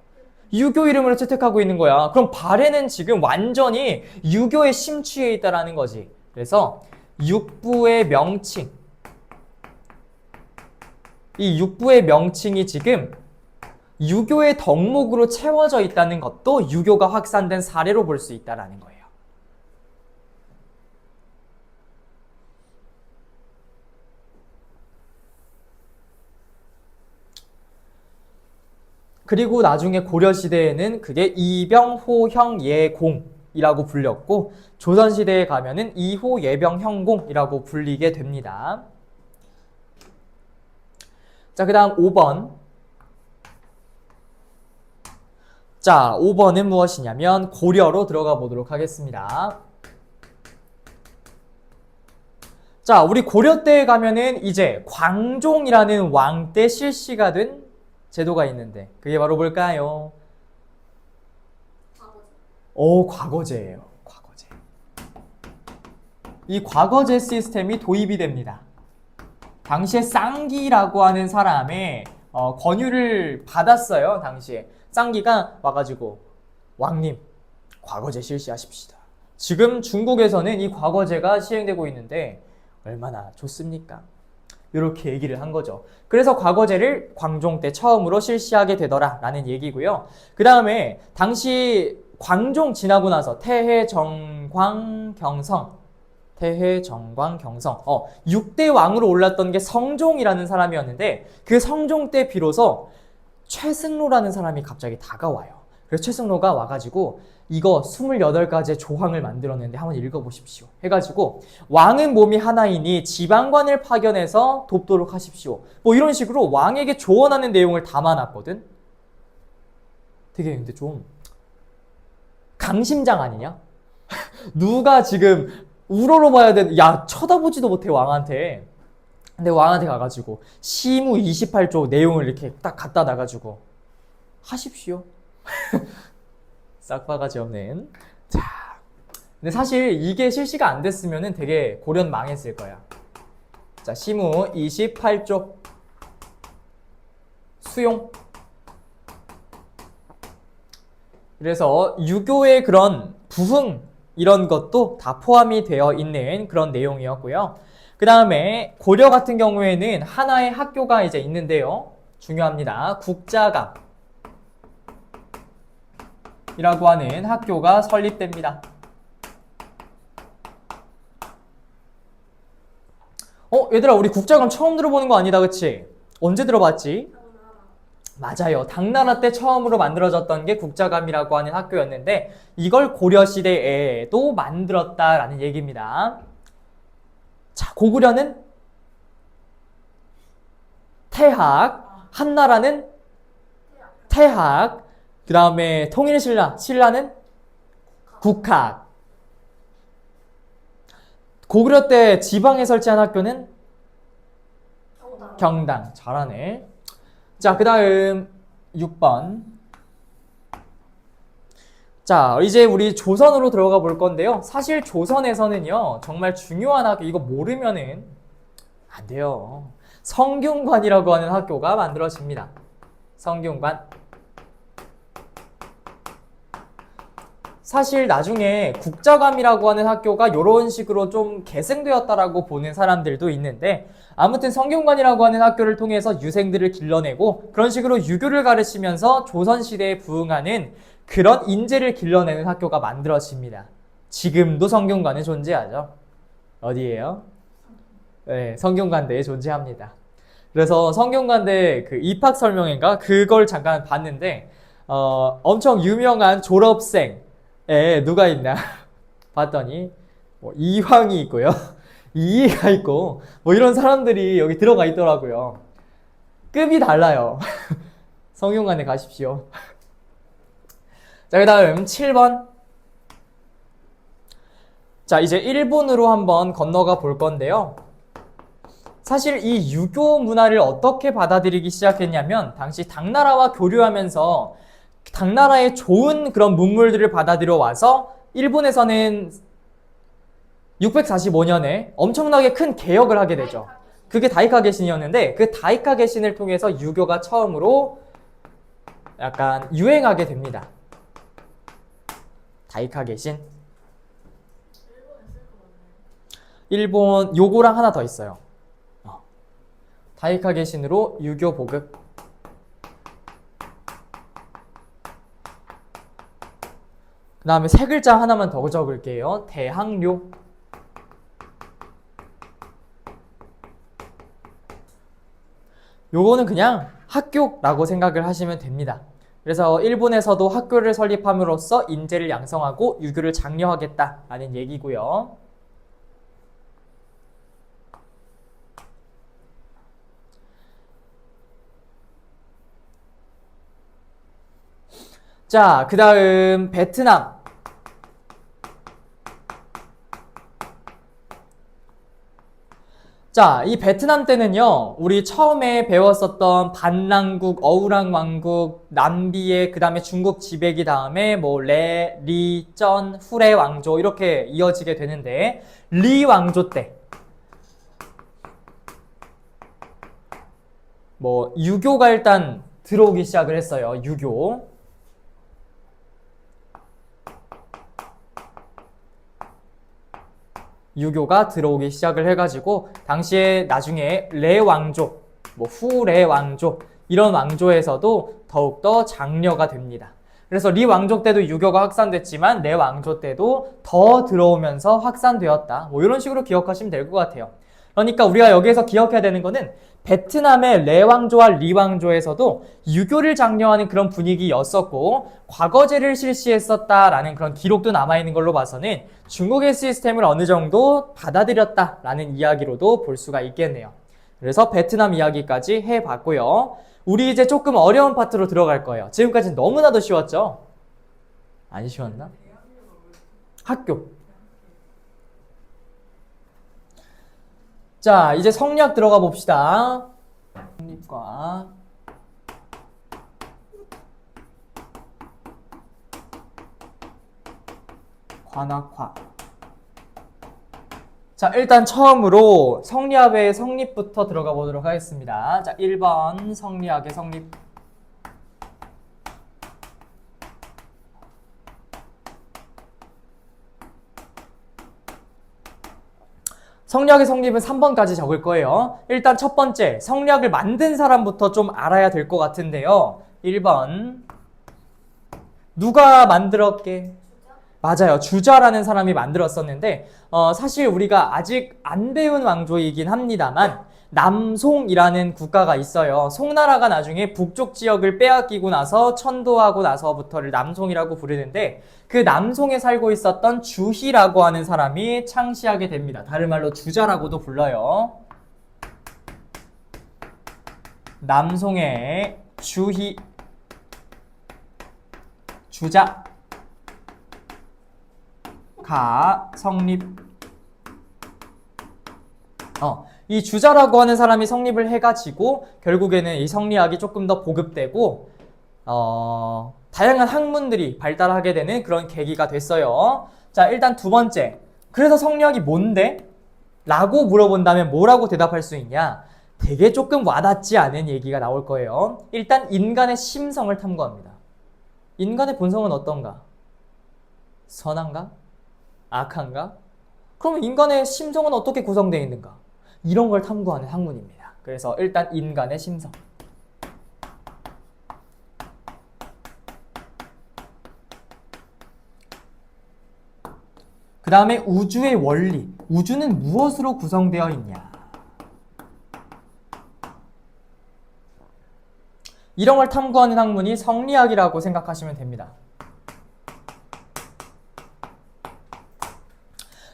유교 이름으로 채택하고 있는 거야. 그럼 발해는 지금 완전히 유교에 심취해 있다라는 거지. 그래서 육부의 명칭, 이 육부의 명칭이 지금 유교의 덕목으로 채워져 있다는 것도 유교가 확산된 사례로 볼 수 있다라는 거예요. 그리고 나중에 고려시대에는 그게 이병호형예공이라고 불렸고, 조선시대에 가면은 이호예병형공이라고 불리게 됩니다. 자, 그 다음 5번. 자, 5번은 무엇이냐면 고려로 들어가 보도록 하겠습니다. 자, 우리 고려 때에 가면은 이제 광종이라는 왕 때 실시가 된 제도가 있는데 그게 바로 뭘까요? 과거제예요. 과거제. 이 과거제 시스템이 도입이 됩니다. 당시에 쌍기라고 하는 사람의 권유를 받았어요. 당시에 쌍기가 와가지고 왕님 과거제 실시하십시다. 지금 중국에서는 이 과거제가 시행되고 있는데 얼마나 좋습니까? 이렇게 얘기를 한 거죠. 그래서 과거제를 광종 때 처음으로 실시하게 되더라 라는 얘기고요. 그 다음에 당시 광종 지나고 나서 태해, 정광, 경성 6대 왕으로 올랐던 게 성종이라는 사람이었는데 그 성종 때 비로소 최승로라는 사람이 갑자기 다가와요. 그래서 최승로가 와가지고 이거 28가지의 조항을 만들었는데 한번 읽어보십시오. 해가지고 왕은 몸이 하나이니 지방관을 파견해서 돕도록 하십시오. 뭐 이런 식으로 왕에게 조언하는 내용을 담아놨거든. 되게 근데 좀 강심장 아니냐? 누가 지금 우러러봐야 되는, 야 쳐다보지도 못해 왕한테. 근데 왕한테 가가지고 시무 28조 내용을 이렇게 딱 갖다 놔가지고 하십시오. 싹바가지 없는. 자, 근데 사실 이게 실시가 안 됐으면은 되게 고려는 망했을 거야. 자, 시무 28조 수용. 그래서 유교의 그런 부흥 이런 것도 다 포함이 되어 있는 그런 내용이었고요. 그 다음에 고려 같은 경우에는 하나의 학교가 이제 있는데요. 중요합니다. 국자감 이라고 하는 학교가 설립됩니다. 얘들아 우리 국자감 처음 들어보는 거 아니다 그치? 언제 들어봤지? 맞아요. 당나라 때 처음으로 만들어졌던 게 국자감이라고 하는 학교였는데 이걸 고려시대에도 만들었다라는 얘기입니다. 자, 고구려는 태학, 한나라는 태학, 그 다음에 통일신라는 국학. 고구려 때 지방에 설치한 학교는 경당. 잘하네. 자, 그 다음 6번. 자, 이제 우리 조선으로 들어가 볼 건데요. 사실 조선에서는요, 정말 중요한 학교, 이거 모르면은 안 돼요. 성균관이라고 하는 학교가 만들어집니다. 성균관. 사실 나중에 국자감이라고 하는 학교가 이런 식으로 좀 계승되었다라고 보는 사람들도 있는데 아무튼 성균관이라고 하는 학교를 통해서 유생들을 길러내고 그런 식으로 유교를 가르치면서 조선시대에 부응하는 그런 인재를 길러내는 학교가 만들어집니다. 지금도 성균관에 존재하죠. 어디예요? 네, 성균관대에 존재합니다. 그래서 성균관대 그 입학 설명회인가 그걸 잠깐 봤는데 엄청 유명한 졸업생 누가 있나 봤더니 뭐 이황이 있고요. 이해가 있고 뭐 이런 사람들이 여기 들어가 있더라고요. 급이 달라요. 성균관에 가십시오. 자, 그 다음 7번. 자, 이제 일본으로 한번 건너가 볼 건데요. 사실 이 유교 문화를 어떻게 받아들이기 시작했냐면 당시 당나라와 교류하면서 당나라의 좋은 그런 문물들을 받아들여 와서 일본에서는 645년에 엄청나게 큰 개혁을 하게 되죠. 그게 다이카 개신이었는데 그 다이카 개신을 통해서 유교가 처음으로 약간 유행하게 됩니다. 다이카 개신. 일본 요거랑 하나 더 있어요. 다이카 개신으로 유교 보급. 그 다음에 세 글자 하나만 더 적을게요. 대항료. 요거는 그냥 학교라고 생각을 하시면 됩니다. 그래서 일본에서도 학교를 설립함으로써 인재를 양성하고 유교를 장려하겠다라는 얘기고요. 자, 그 다음 베트남. 자, 이 베트남 때는요, 우리 처음에 배웠었던 반란국, 어우랑 왕국, 남비의 그 다음에 중국 지배기 다음에 뭐 레, 리, 쩐, 후레 왕조 이렇게 이어지게 되는데 리 왕조 때 뭐 유교가 일단 들어오기 시작을 했어요. 유교. 유교가 들어오기 시작을 해가지고 당시에 나중에 레 왕조, 뭐 후레 왕조 이런 왕조에서도 더욱더 장려가 됩니다. 그래서 리 왕조 때도 유교가 확산됐지만 레 왕조 때도 더 들어오면서 확산되었다. 뭐 이런 식으로 기억하시면 될 것 같아요. 그러니까 우리가 여기에서 기억해야 되는 거는 베트남의 레 왕조와 리 왕조에서도 유교를 장려하는 그런 분위기였었고 과거제를 실시했었다라는 그런 기록도 남아있는 걸로 봐서는 중국의 시스템을 어느 정도 받아들였다라는 이야기로도 볼 수가 있겠네요. 그래서 베트남 이야기까지 해봤고요. 우리 이제 조금 어려운 파트로 들어갈 거예요. 지금까지는 너무나도 쉬웠죠? 안 쉬웠나? 학교. 자, 이제 성리학 들어가 봅시다. 성립과 관학화. 자, 일단 처음으로 성리학의 성립부터 들어가 보도록 하겠습니다. 자, 1번 성리학의 성립. 성리학의 성립은 3번까지 적을 거예요. 일단 첫 번째, 성리학을 만든 사람부터 좀 알아야 될 것 같은데요. 1번. 누가 만들었게? 맞아요. 주자라는 사람이 만들었었는데 사실 우리가 아직 안 배운 왕조이긴 합니다만 남송이라는 국가가 있어요. 송나라가 나중에 북쪽 지역을 빼앗기고 나서 천도하고 나서부터를 남송이라고 부르는데 그 남송에 살고 있었던 주희라고 하는 사람이 창시하게 됩니다. 다른 말로 주자라고도 불러요. 남송의 주희, 주자 가 성립. 이 주자라고 하는 사람이 성립을 해가지고 결국에는 이 성리학이 조금 더 보급되고 다양한 학문들이 발달하게 되는 그런 계기가 됐어요. 자, 일단 두 번째. 그래서 성리학이 뭔데? 라고 물어본다면 뭐라고 대답할 수 있냐? 되게 조금 와닿지 않은 얘기가 나올 거예요. 일단 인간의 심성을 탐구합니다. 인간의 본성은 어떤가? 선한가? 악한가? 그러면 인간의 심성은 어떻게 구성되어 있는가? 이런 걸 탐구하는 학문입니다. 그래서 일단 인간의 심성. 그 다음에 우주의 원리. 우주는 무엇으로 구성되어 있냐? 이런 걸 탐구하는 학문이 성리학이라고 생각하시면 됩니다.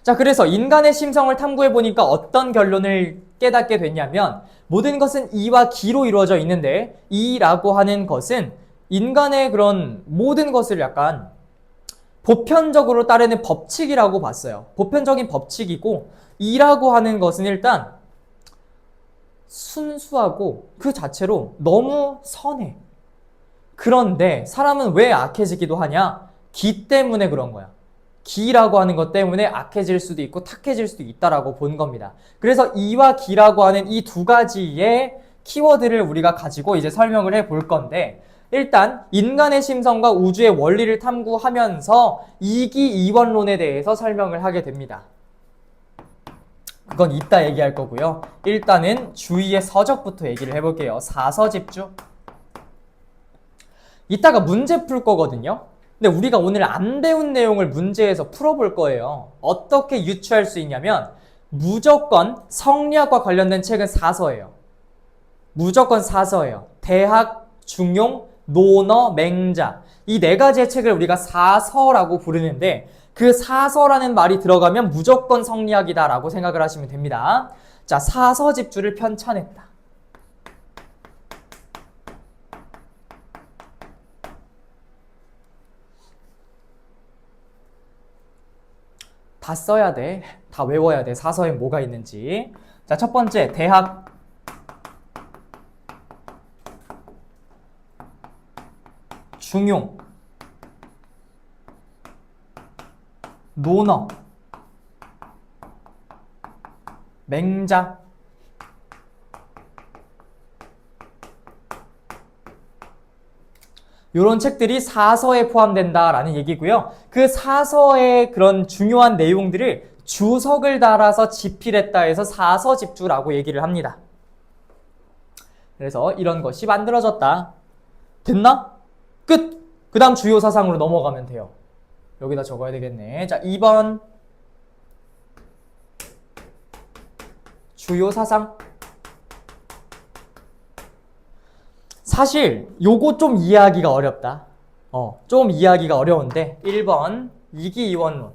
자, 그래서 인간의 심성을 탐구해보니까 어떤 결론을 깨닫게 됐냐면 모든 것은 이와 기로 이루어져 있는데 이라고 하는 것은 인간의 그런 모든 것을 약간 보편적으로 따르는 법칙이라고 봤어요. 보편적인 법칙이고 이라고 하는 것은 일단 순수하고 그 자체로 너무 선해. 그런데 사람은 왜 악해지기도 하냐? 기 때문에 그런 거야. 기라고 하는 것 때문에 악해질 수도 있고 탁해질 수도 있다라고 본 겁니다. 그래서 이와 기라고 하는 이 두 가지의 키워드를 우리가 가지고 이제 설명을 해 볼 건데, 일단 인간의 심성과 우주의 원리를 탐구하면서 이기이원론에 대해서 설명을 하게 됩니다. 그건 이따 얘기할 거고요. 일단은 주위의 서적부터 얘기를 해볼게요. 사서집주. 이따가 문제 풀 거거든요. 근데 우리가 오늘 안 배운 내용을 문제에서 풀어볼 거예요. 어떻게 유추할 수 있냐면 무조건 성리학과 관련된 책은 사서예요. 무조건 사서예요. 대학, 중용, 논어, 맹자. 이 네 가지의 책을 우리가 사서라고 부르는데 그 사서라는 말이 들어가면 무조건 성리학이다라고 생각을 하시면 됩니다. 자, 사서 집주를 편찬했다. 다 써야 돼. 다 외워야 돼. 사서에 뭐가 있는지. 자, 첫 번째, 대학. 중용. 논어. 맹자. 이런 책들이 사서에 포함된다라는 얘기고요. 그 사서의 그런 중요한 내용들을 주석을 달아서 집필했다 해서 사서집주라고 얘기를 합니다. 그래서 이런 것이 만들어졌다. 됐나? 끝! 그 다음 주요 사상으로 넘어가면 돼요. 여기다 적어야 되겠네. 자, 2번 주요 사상. 사실 요거 좀 이해하기가 어렵다. 좀 이해하기가 어려운데 1번 이기이원론.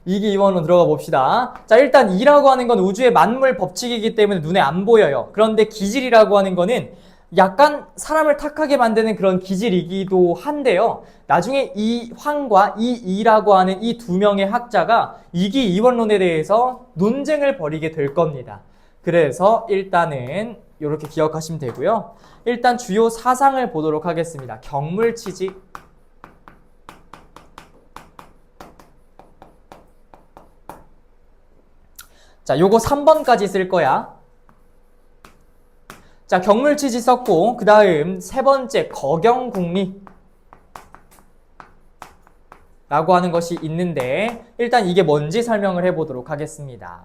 이기이원론 들어가 봅시다. 자, 일단 이라고 하는 건 우주의 만물 법칙이기 때문에 눈에 안 보여요. 그런데 기질이라고 하는 거는 약간 사람을 탁하게 만드는 그런 기질이기도 한데요. 나중에 이 황과 이 이라고 하는 이 두 명의 학자가 이기이원론에 대해서 논쟁을 벌이게 될 겁니다. 그래서 일단은 이렇게 기억하시면 되고요. 일단 주요 사상을 보도록 하겠습니다. 경물치지. 자, 요거 3번까지 쓸 거야. 자, 경물치지 썼고 그 다음 세 번째 거경국리 라고 하는 것이 있는데 일단 이게 뭔지 설명을 해보도록 하겠습니다.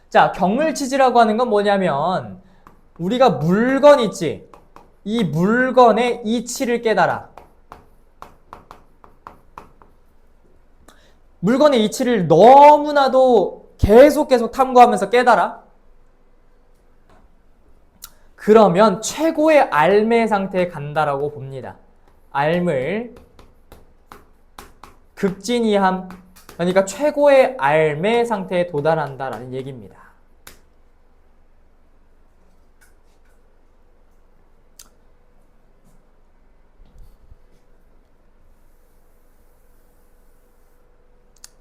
자, 경물치지라고 하는 건 뭐냐면 우리가 물건 있지? 이 물건의 이치를 깨달아. 물건의 이치를 너무나도 계속 탐구하면서 깨달아. 그러면 최고의 알매 상태에 간다라고 봅니다. 알물 극진이함, 그러니까 최고의 알매 상태에 도달한다라는 얘기입니다.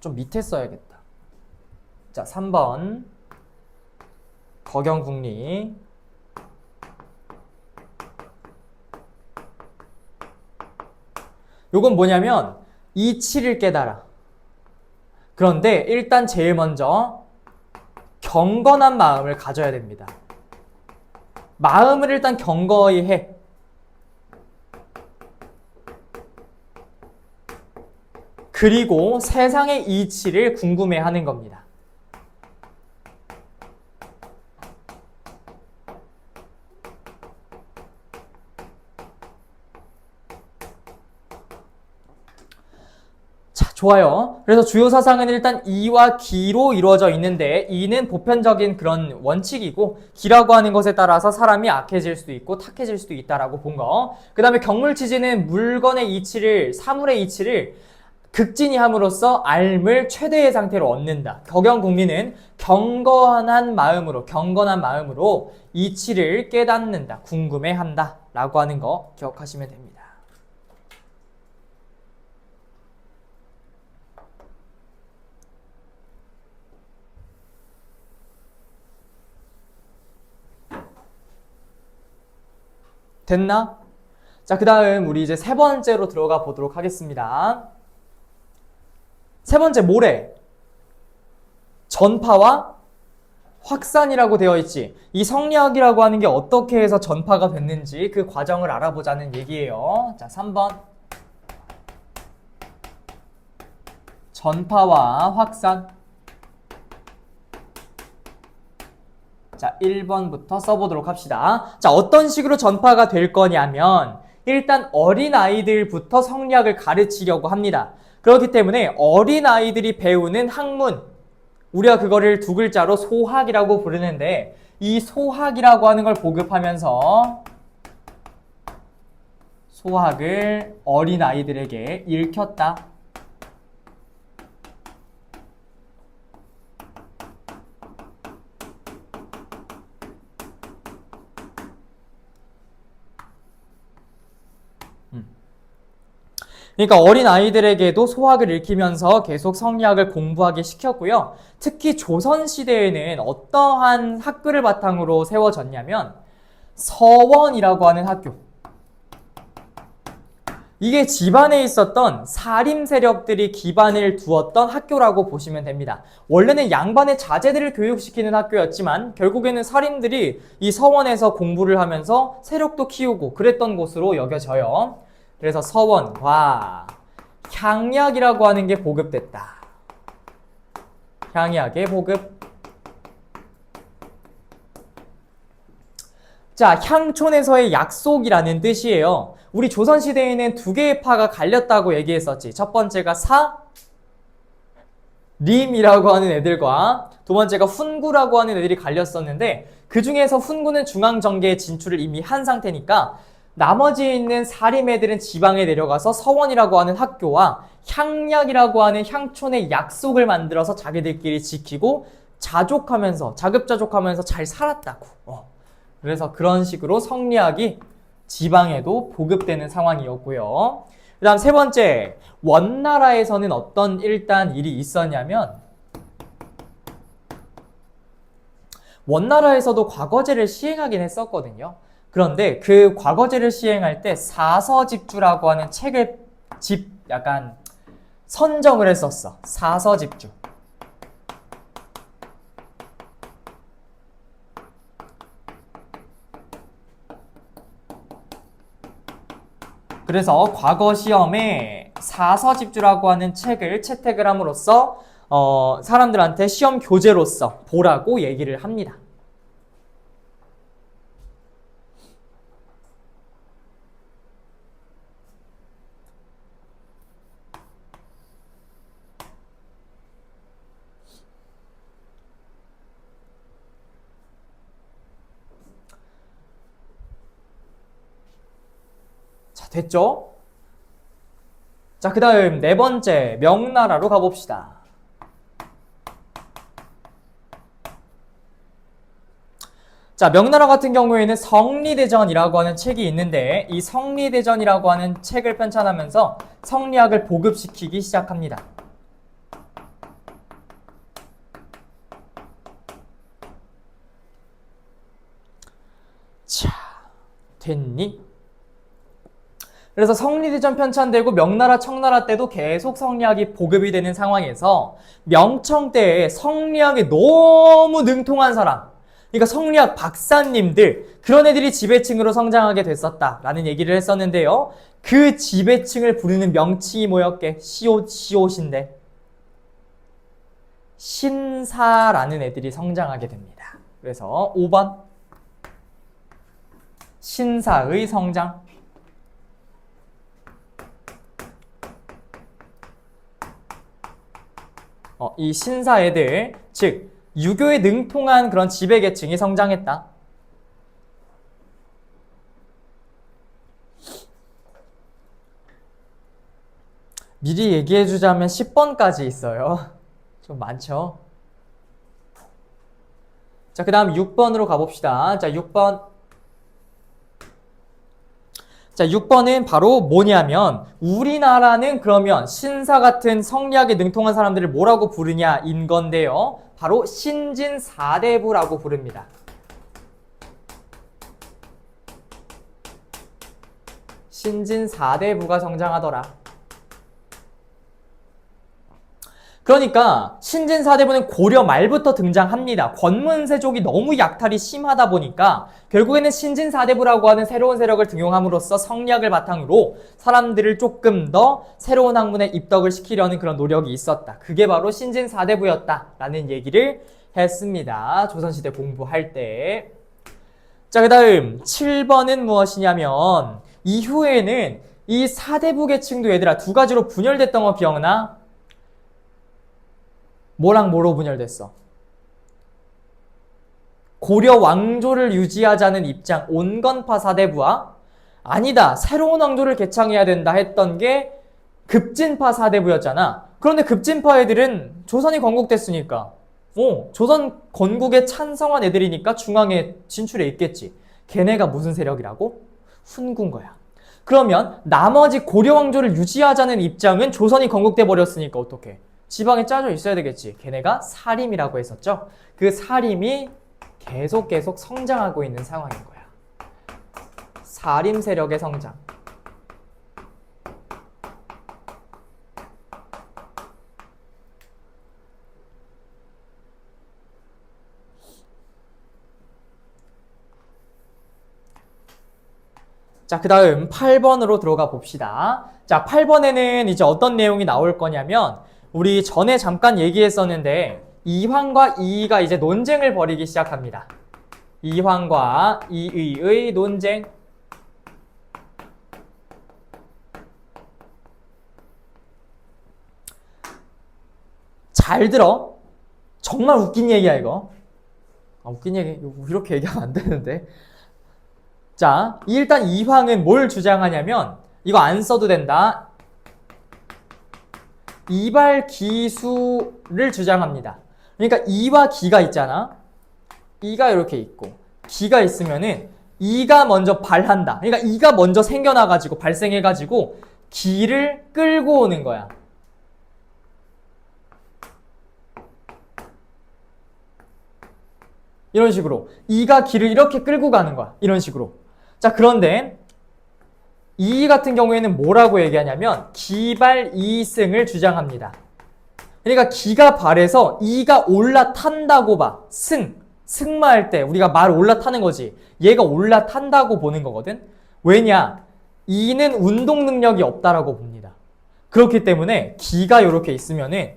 좀 밑에 써야겠다. 자, 3번 거경국리. 요건 뭐냐면 이치를 깨달아. 그런데 일단 제일 먼저 경건한 마음을 가져야 됩니다. 마음을 일단 경거히 해. 그리고 세상의 이치를 궁금해하는 겁니다. 자, 좋아요. 그래서 주요 사상은 일단 이와 기로 이루어져 있는데 이는 보편적인 그런 원칙이고 기라고 하는 것에 따라서 사람이 악해질 수도 있고 탁해질 수도 있다라고 본 거. 그 다음에 경물치지는 물건의 이치를, 사물의 이치를 극진히 함으로써 알을 최대의 상태로 얻는다. 거경국리는 경건한 마음으로 이치를 깨닫는다. 궁금해한다. 라고 하는 거 기억하시면 됩니다. 됐나? 자, 그 다음 우리 이제 세 번째로 들어가 보도록 하겠습니다. 세 번째 뭐래? 전파와 확산이라고 되어 있지. 이 성리학이라고 하는 게 어떻게 해서 전파가 됐는지 그 과정을 알아보자는 얘기예요. 자, 3번. 전파와 확산. 자, 1번부터 써보도록 합시다. 자, 어떤 식으로 전파가 될 거냐면 일단 어린아이들부터 성리학을 가르치려고 합니다. 그렇기 때문에 어린아이들이 배우는 학문, 우리가 그거를 두 글자로 소학이라고 부르는데 이 소학이라고 하는 걸 보급하면서 소학을 어린아이들에게 읽혔다. 그러니까 어린아이들에게도 소학을 읽히면서 계속 성리학을 공부하게 시켰고요. 특히 조선시대에는 어떠한 학교를 바탕으로 세워졌냐면 서원이라고 하는 학교. 이게 집안에 있었던 사림 세력들이 기반을 두었던 학교라고 보시면 됩니다. 원래는 양반의 자제들을 교육시키는 학교였지만 결국에는 사림들이 이 서원에서 공부를 하면서 세력도 키우고 그랬던 곳으로 여겨져요. 그래서 서원과 향약이라고 하는 게 보급됐다. 향약의 보급. 자, 향촌에서의 약속이라는 뜻이에요. 우리 조선시대에는 두 개의 파가 갈렸다고 얘기했었지. 첫 번째가 림이라고 하는 애들과 두 번째가 훈구라고 하는 애들이 갈렸었는데 그 중에서 훈구는 중앙정계에 진출을 이미 한 상태니까 나머지 있는 사림 애들은 지방에 내려가서 서원이라고 하는 학교와 향약이라고 하는 향촌의 약속을 만들어서 자기들끼리 지키고 자급자족하면서 잘 살았다고. 그래서 그런 식으로 성리학이 지방에도 보급되는 상황이었고요. 그 다음 세 번째, 원나라에서는 어떤 일단 일이 있었냐면 원나라에서도 과거제를 시행하긴 했었거든요. 그런데 그 과거제를 시행할 때 사서집주라고 하는 책을 약간 선정을 했었어. 사서집주. 그래서 과거 시험에 사서집주라고 하는 책을 채택을 함으로써 사람들한테 시험 교재로서 보라고 얘기를 합니다. 자, 됐죠? 자, 그 다음 네 번째, 명나라로 가봅시다. 자, 명나라 같은 경우에는 성리대전이라고 하는 책이 있는데 이 성리대전이라고 하는 책을 편찬하면서 성리학을 보급시키기 시작합니다. 자, 됐니? 그래서 성리대전 편찬되고 명나라, 청나라 때도 계속 성리학이 보급이 되는 상황에서 명청 때에 성리학에 너무 능통한 사람, 그러니까 성리학 박사님들, 그런 애들이 지배층으로 성장하게 됐었다라는 얘기를 했었는데요. 그 지배층을 부르는 명칭이 뭐였게? 시옷인데 신사라는 애들이 성장하게 됩니다. 그래서 5번 신사의 성장. 이 신사 애들, 즉 유교에 능통한 그런 지배계층이 성장했다. 미리 얘기해주자면 10번까지 있어요. 좀 많죠? 자, 그 다음 6번으로 가봅시다. 자, 6번. 자, 6번은 바로 뭐냐면 우리나라는 그러면 신사 같은 성리학에 능통한 사람들을 뭐라고 부르냐인 건데요. 바로 신진사대부라고 부릅니다. 신진 4대부가 성장하더라. 그러니까 신진 4대부는 고려 말부터 등장합니다. 권문세족이 너무 약탈이 심하다 보니까 결국에는 신진 4대부라고 하는 새로운 세력을 등용함으로써 성리학을 바탕으로 사람들을 조금 더 새로운 학문에 입덕을 시키려는 그런 노력이 있었다. 그게 바로 신진 4대부였다라는 얘기를 했습니다. 조선시대 공부할 때. 자, 그 다음 7번은 무엇이냐면 이후에는 이 4대부 계층도 얘들아 두 가지로 분열됐던 거 기억나? 뭐랑 뭐로 분열됐어? 고려 왕조를 유지하자는 입장 온건파 4대부와 아니다 새로운 왕조를 개창해야 된다 했던 게 급진파 4대부였잖아. 그런데 급진파 애들은 조선이 건국됐으니까 조선 건국에 찬성한 애들이니까 중앙에 진출해 있겠지. 걔네가 무슨 세력이라고? 훈군 거야. 그러면 나머지 고려 왕조를 유지하자는 입장은 조선이 건국돼 버렸으니까 어떡해? 지방에 짜져 있어야 되겠지. 걔네가 사림이라고 했었죠. 그 사림이 계속 성장하고 있는 상황인 거야. 사림 세력의 성장. 자, 그 다음 8번으로 들어가 봅시다. 자, 8번에는 이제 어떤 내용이 나올 거냐면 우리 전에 잠깐 얘기했었는데 이황과 이의가 이제 논쟁을 벌이기 시작합니다. 이황과 이의의 논쟁. 잘 들어. 정말 웃긴 얘기야 이거. 웃긴 얘기 이렇게 얘기하면 안 되는데. 자, 일단 이황은 뭘 주장하냐면 이거 안 써도 된다. 이발 기수를 주장합니다. 그러니까 이와 기가 있잖아. 이가 이렇게 있고 기가 있으면은 이가 먼저 발한다. 그러니까 이가 먼저 생겨나가지고 발생해가지고 기를 끌고 오는 거야. 이런 식으로 이가 기를 이렇게 끌고 가는 거야. 이런 식으로. 자, 그런데 이 같은 경우에는 뭐라고 얘기하냐면 기발 이승을 주장합니다. 그러니까 기가 발해서 이가 올라탄다고 봐. 승마할 때 우리가 말 올라타는 거지. 얘가 올라탄다고 보는 거거든. 왜냐? 이는 운동 능력이 없다라고 봅니다. 그렇기 때문에 기가 이렇게 있으면은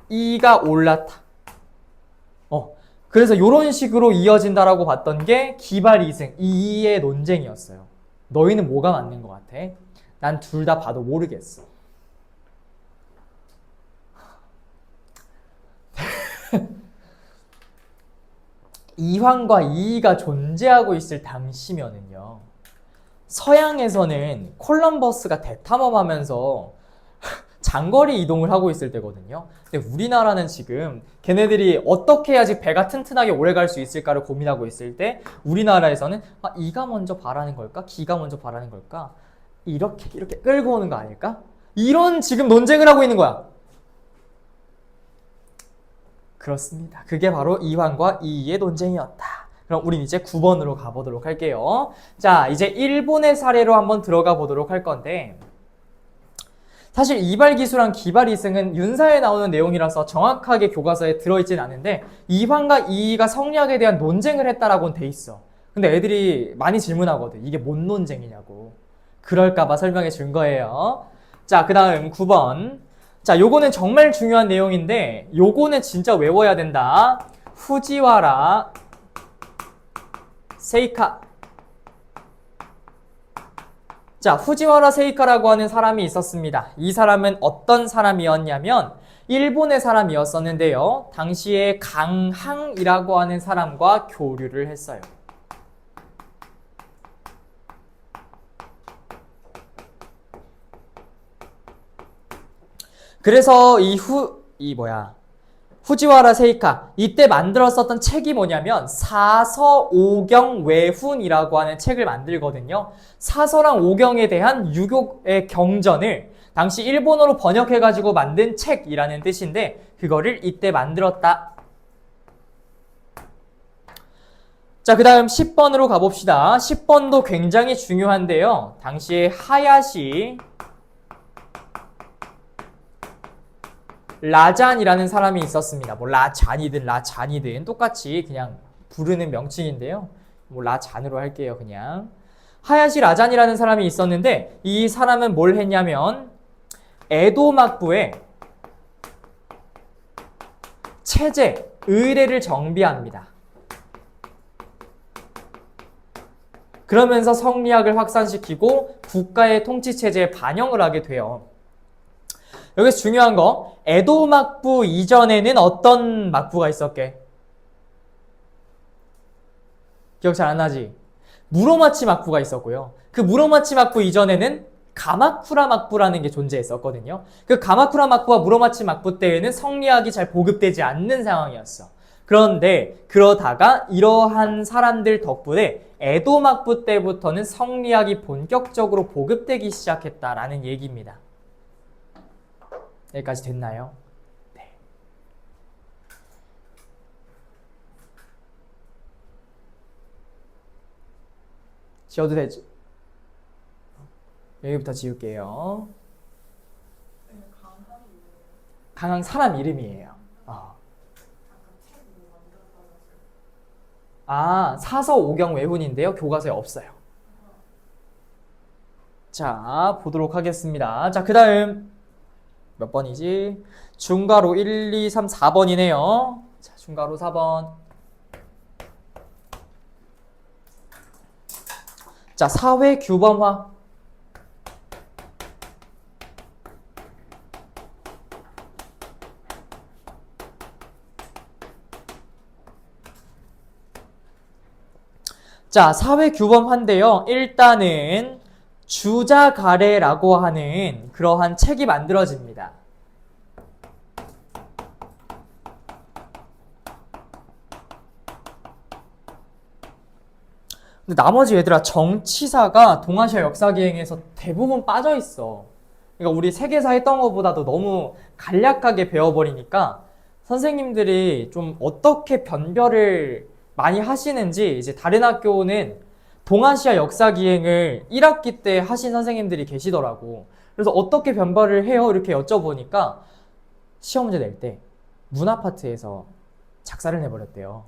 이가 올라타. 그래서 이런 식으로 이어진다라고 봤던 게 기발 이승, 이의 논쟁이었어요. 너희는 뭐가 맞는 것 같아? 난 둘 다 봐도 모르겠어. 이황과 이의가 존재하고 있을 당시면은요. 서양에서는 콜럼버스가 대탐험하면서 장거리 이동을 하고 있을 때거든요. 근데 우리나라는 지금 걔네들이 어떻게 해야지 배가 튼튼하게 오래 갈 수 있을까를 고민하고 있을 때 우리나라에서는 이가 먼저 바라는 걸까? 기가 먼저 바라는 걸까? 이렇게 끌고 오는 거 아닐까? 이런 지금 논쟁을 하고 있는 거야. 그렇습니다. 그게 바로 이황과 이의의 논쟁이었다. 그럼 우린 이제 9번으로 가보도록 할게요. 자, 이제 일본의 사례로 한번 들어가 보도록 할 건데 사실 이발기수랑 기발이승은 윤사에 나오는 내용이라서 정확하게 교과서에 들어있진 않은데 이황과 이의가 성리학에 대한 논쟁을 했다라고는 돼 있어. 근데 애들이 많이 질문하거든. 이게 뭔 논쟁이냐고. 그럴까봐 설명해 준 거예요. 자, 그 다음 9번. 자, 요거는 정말 중요한 내용인데 요거는 진짜 외워야 된다. 후지와라 세이카. 자, 후지와라 세이카라고 하는 사람이 있었습니다. 이 사람은 어떤 사람이었냐면 일본의 사람이었었는데요. 당시에 강항이라고 하는 사람과 교류를 했어요. 그래서 후지와라 세이카 이때 만들었었던 책이 뭐냐면 사서오경 외훈이라고 하는 책을 만들거든요. 사서랑 오경에 대한 유교의 경전을 당시 일본어로 번역해가지고 만든 책이라는 뜻인데 그거를 이때 만들었다. 자, 그 다음 10번으로 가봅시다. 10번도 굉장히 중요한데요. 당시에 하야시 라잔이라는 사람이 있었습니다. 뭐 라잔이든 똑같이 그냥 부르는 명칭인데요. 뭐 라잔으로 할게요, 그냥. 하야시 라잔이라는 사람이 있었는데 이 사람은 뭘 했냐면 에도 막부의 체제, 의례를 정비합니다. 그러면서 성리학을 확산시키고 국가의 통치체제에 반영을 하게 돼요. 여기서 중요한 거, 에도 막부 이전에는 어떤 막부가 있었게? 기억 잘 안 나지? 무로마치 막부가 있었고요. 그 무로마치 막부 이전에는 가마쿠라 막부라는 게 존재했었거든요. 그 가마쿠라 막부와 무로마치 막부 때에는 성리학이 잘 보급되지 않는 상황이었어. 그런데 그러다가 이러한 사람들 덕분에 에도 막부 때부터는 성리학이 본격적으로 보급되기 시작했다라는 얘기입니다. 여기까지 됐나요? 네. 지워도 되지? 여기부터 지울게요. 강한 사람 이름이에요. 사서 오경 외훈인데요. 교과서에 없어요. 자, 보도록 하겠습니다. 자, 그 다음 몇 번이지? 중괄호 1, 2, 3, 4번이네요. 자, 중괄호 4번. 자, 사회 규범화. 자, 사회 규범화인데요. 일단은 주자가래라고 하는 그러한 책이 만들어집니다. 근데 나머지 얘들아, 정치사가 동아시아 역사기행에서 대부분 빠져 있어. 그러니까 우리 세계사 했던 것보다도 너무 간략하게 배워버리니까 선생님들이 좀 어떻게 변별을 많이 하시는지, 이제 다른 학교는 동아시아 역사기행을 1학기 때 하신 선생님들이 계시더라고. 그래서 어떻게 변별을 해요? 이렇게 여쭤보니까 시험 문제 낼 때 문화 파트에서 작사를 내버렸대요.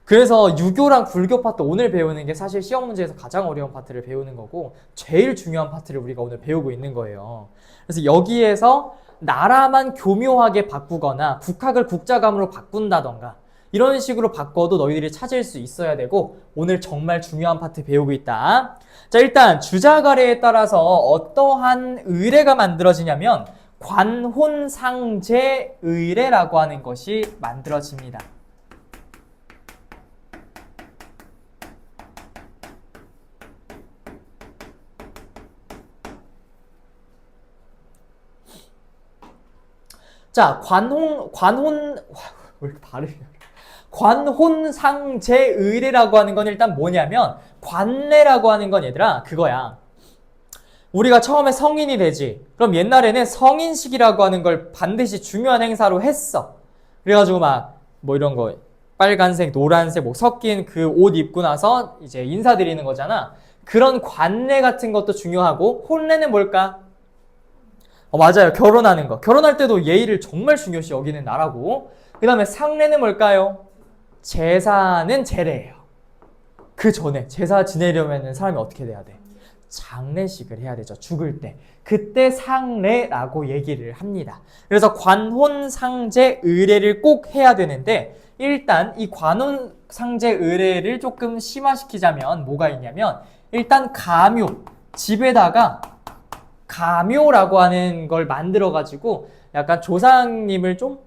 그래서 유교랑 불교 파트 오늘 배우는 게 사실 시험 문제에서 가장 어려운 파트를 배우는 거고 제일 중요한 파트를 우리가 오늘 배우고 있는 거예요. 그래서 여기에서 나라만 교묘하게 바꾸거나 국학을 국자감으로 바꾼다던가 이런 식으로 바꿔도 너희들이 찾을 수 있어야 되고 오늘 정말 중요한 파트 배우고 있다. 자, 일단 주자가래에 따라서 어떠한 의례가 만들어지냐면 관혼상제 의례라고 하는 것이 만들어집니다. 자, 왜 이렇게 발음이 관혼상제의례라고 하는 건 일단 뭐냐면 관례라고 하는 건 얘들아 그거야. 우리가 처음에 성인이 되지. 그럼 옛날에는 성인식이라고 하는 걸 반드시 중요한 행사로 했어. 그래가지고 막 뭐 이런 거 빨간색, 노란색 뭐 섞인 그 옷 입고 나서 이제 인사드리는 거잖아. 그런 관례 같은 것도 중요하고 혼례는 뭘까? 맞아요. 결혼하는 거. 결혼할 때도 예의를 정말 중요시 여기는 나라고. 그 다음에 상례는 뭘까요? 제사는 제례예요. 그 전에 제사 지내려면 사람이 어떻게 돼야 돼? 장례식을 해야 되죠. 죽을 때. 그때 상례라고 얘기를 합니다. 그래서 관혼상제 의례를 꼭 해야 되는데 일단 이 관혼상제 의례를 조금 심화시키자면 뭐가 있냐면 일단 가묘, 집에다가 가묘라고 하는 걸 만들어가지고 약간 조상님을 좀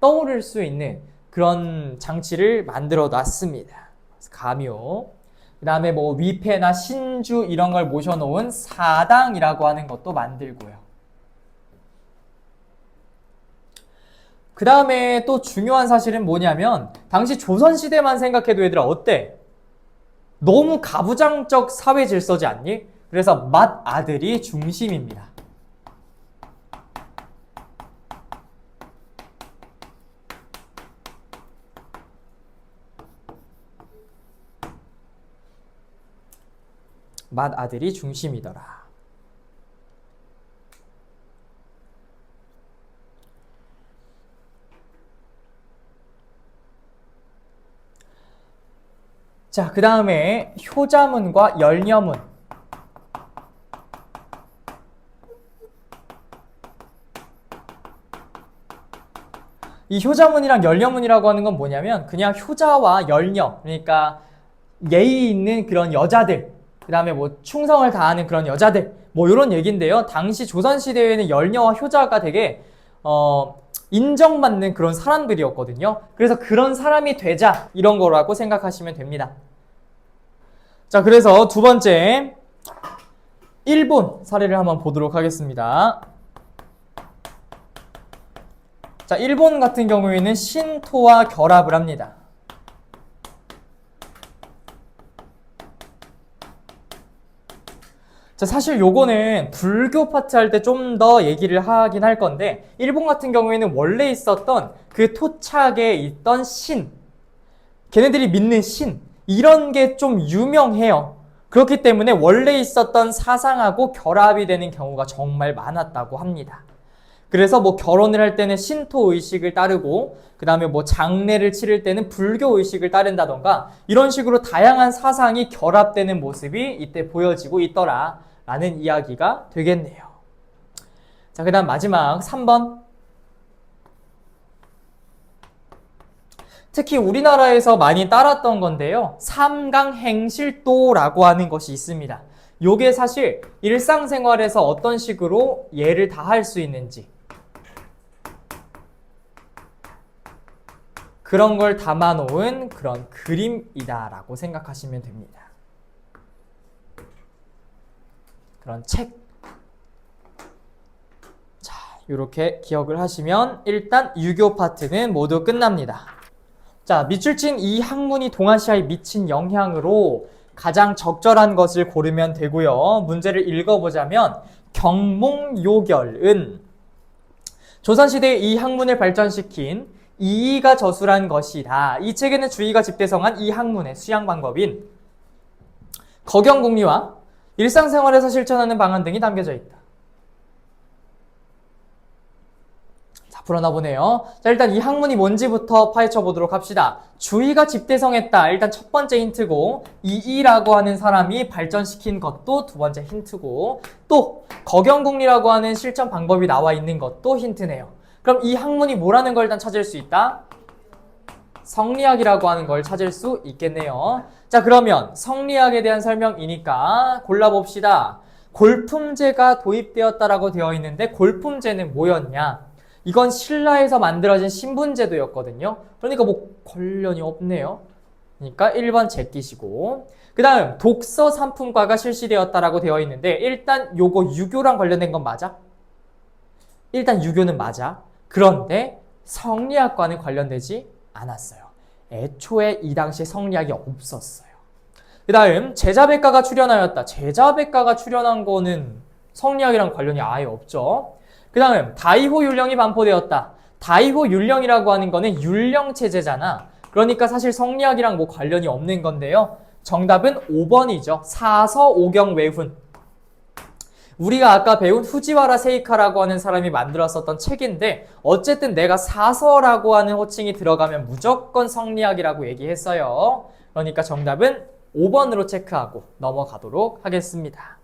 떠오를 수 있는 그런 장치를 만들어 놨습니다. 가묘. 그 다음에 뭐 위패나 신주 이런 걸 모셔놓은 사당이라고 하는 것도 만들고요. 그 다음에 또 중요한 사실은 뭐냐면 당시 조선시대만 생각해도 얘들아 어때? 너무 가부장적 사회 질서지 않니? 그래서 맏아들이 중심입니다. 맏아들이 중심이더라. 자, 그 다음에 효자문과 열녀문. 이 효자문이랑 열녀문이라고 하는 건 뭐냐면 그냥 효자와 열녀, 그러니까 예의 있는 그런 여자들, 그 다음에 뭐 충성을 다하는 그런 여자들, 뭐 이런 얘기인데요. 당시 조선시대에는 열녀와 효자가 되게 인정받는 그런 사람들이었거든요. 그래서 그런 사람이 되자 이런 거라고 생각하시면 됩니다. 자, 그래서 두 번째 일본 사례를 한번 보도록 하겠습니다. 자, 일본 같은 경우에는 신토와 결합을 합니다. 자, 사실 요거는 불교 파트 할 때 좀 더 얘기를 하긴 할 건데, 일본 같은 경우에는 원래 있었던 그 토착에 있던 신, 걔네들이 믿는 신, 이런 게 좀 유명해요. 그렇기 때문에 원래 있었던 사상하고 결합이 되는 경우가 정말 많았다고 합니다. 그래서 뭐 결혼을 할 때는 신토 의식을 따르고, 그 다음에 뭐 장례를 치를 때는 불교 의식을 따른다던가, 이런 식으로 다양한 사상이 결합되는 모습이 이때 보여지고 있더라 라는 이야기가 되겠네요. 자, 그 다음 마지막 3번. 특히 우리나라에서 많이 따랐던 건데요. 삼강행실도라고 하는 것이 있습니다. 요게 사실 일상생활에서 어떤 식으로 예를 다할 수 있는지 그런 걸 담아놓은 그런 그림이다라고 생각하시면 됩니다. 그런 책. 자, 이렇게 기억을 하시면 일단 유교 파트는 모두 끝납니다. 자, 밑줄친 이 학문이 동아시아에 미친 영향으로 가장 적절한 것을 고르면 되고요. 문제를 읽어보자면 경몽요결은 조선시대에 이 학문을 발전시킨 이이가 저술한 것이다. 이 책에는 주의가 집대성한 이 학문의 수양 방법인 거경공리와 일상생활에서 실천하는 방안 등이 담겨져 있다. 자, 풀어나 보네요. 자, 일단 이 학문이 뭔지부터 파헤쳐 보도록 합시다. 주의가 집대성했다. 일단 첫 번째 힌트고, 이이라고 하는 사람이 발전시킨 것도 두 번째 힌트고, 또 거경공리라고 하는 실천 방법이 나와 있는 것도 힌트네요. 그럼 이 학문이 뭐라는 걸 일단 찾을 수 있다? 성리학이라고 하는 걸 찾을 수 있겠네요. 자, 그러면 성리학에 대한 설명이니까 골라봅시다. 골품제가 도입되었다라고 되어 있는데 골품제는 뭐였냐? 이건 신라에서 만들어진 신분제도였거든요. 그러니까 뭐 관련이 없네요. 그러니까 1번 제끼시고, 그 다음 독서 산품과가 실시되었다라고 되어 있는데 일단 요거 유교랑 관련된 건 맞아? 일단 유교는 맞아. 그런데 성리학과는 관련되지 않았어요. 애초에 이 당시에 성리학이 없었어요. 그 다음 제자백가가 출연하였다. 제자백가가 출연한 거는 성리학이랑 관련이 아예 없죠. 그 다음 다이호 율령이 반포되었다. 다이호 율령이라고 하는 거는 율령체제잖아. 그러니까 사실 성리학이랑 뭐 관련이 없는 건데요. 정답은 5번이죠. 사서 오경 외훈. 우리가 아까 배운 후지와라 세이카라고 하는 사람이 만들었었던 책인데 어쨌든 내가 사서라고 하는 호칭이 들어가면 무조건 성리학이라고 얘기했어요. 그러니까 정답은 5번으로 체크하고 넘어가도록 하겠습니다.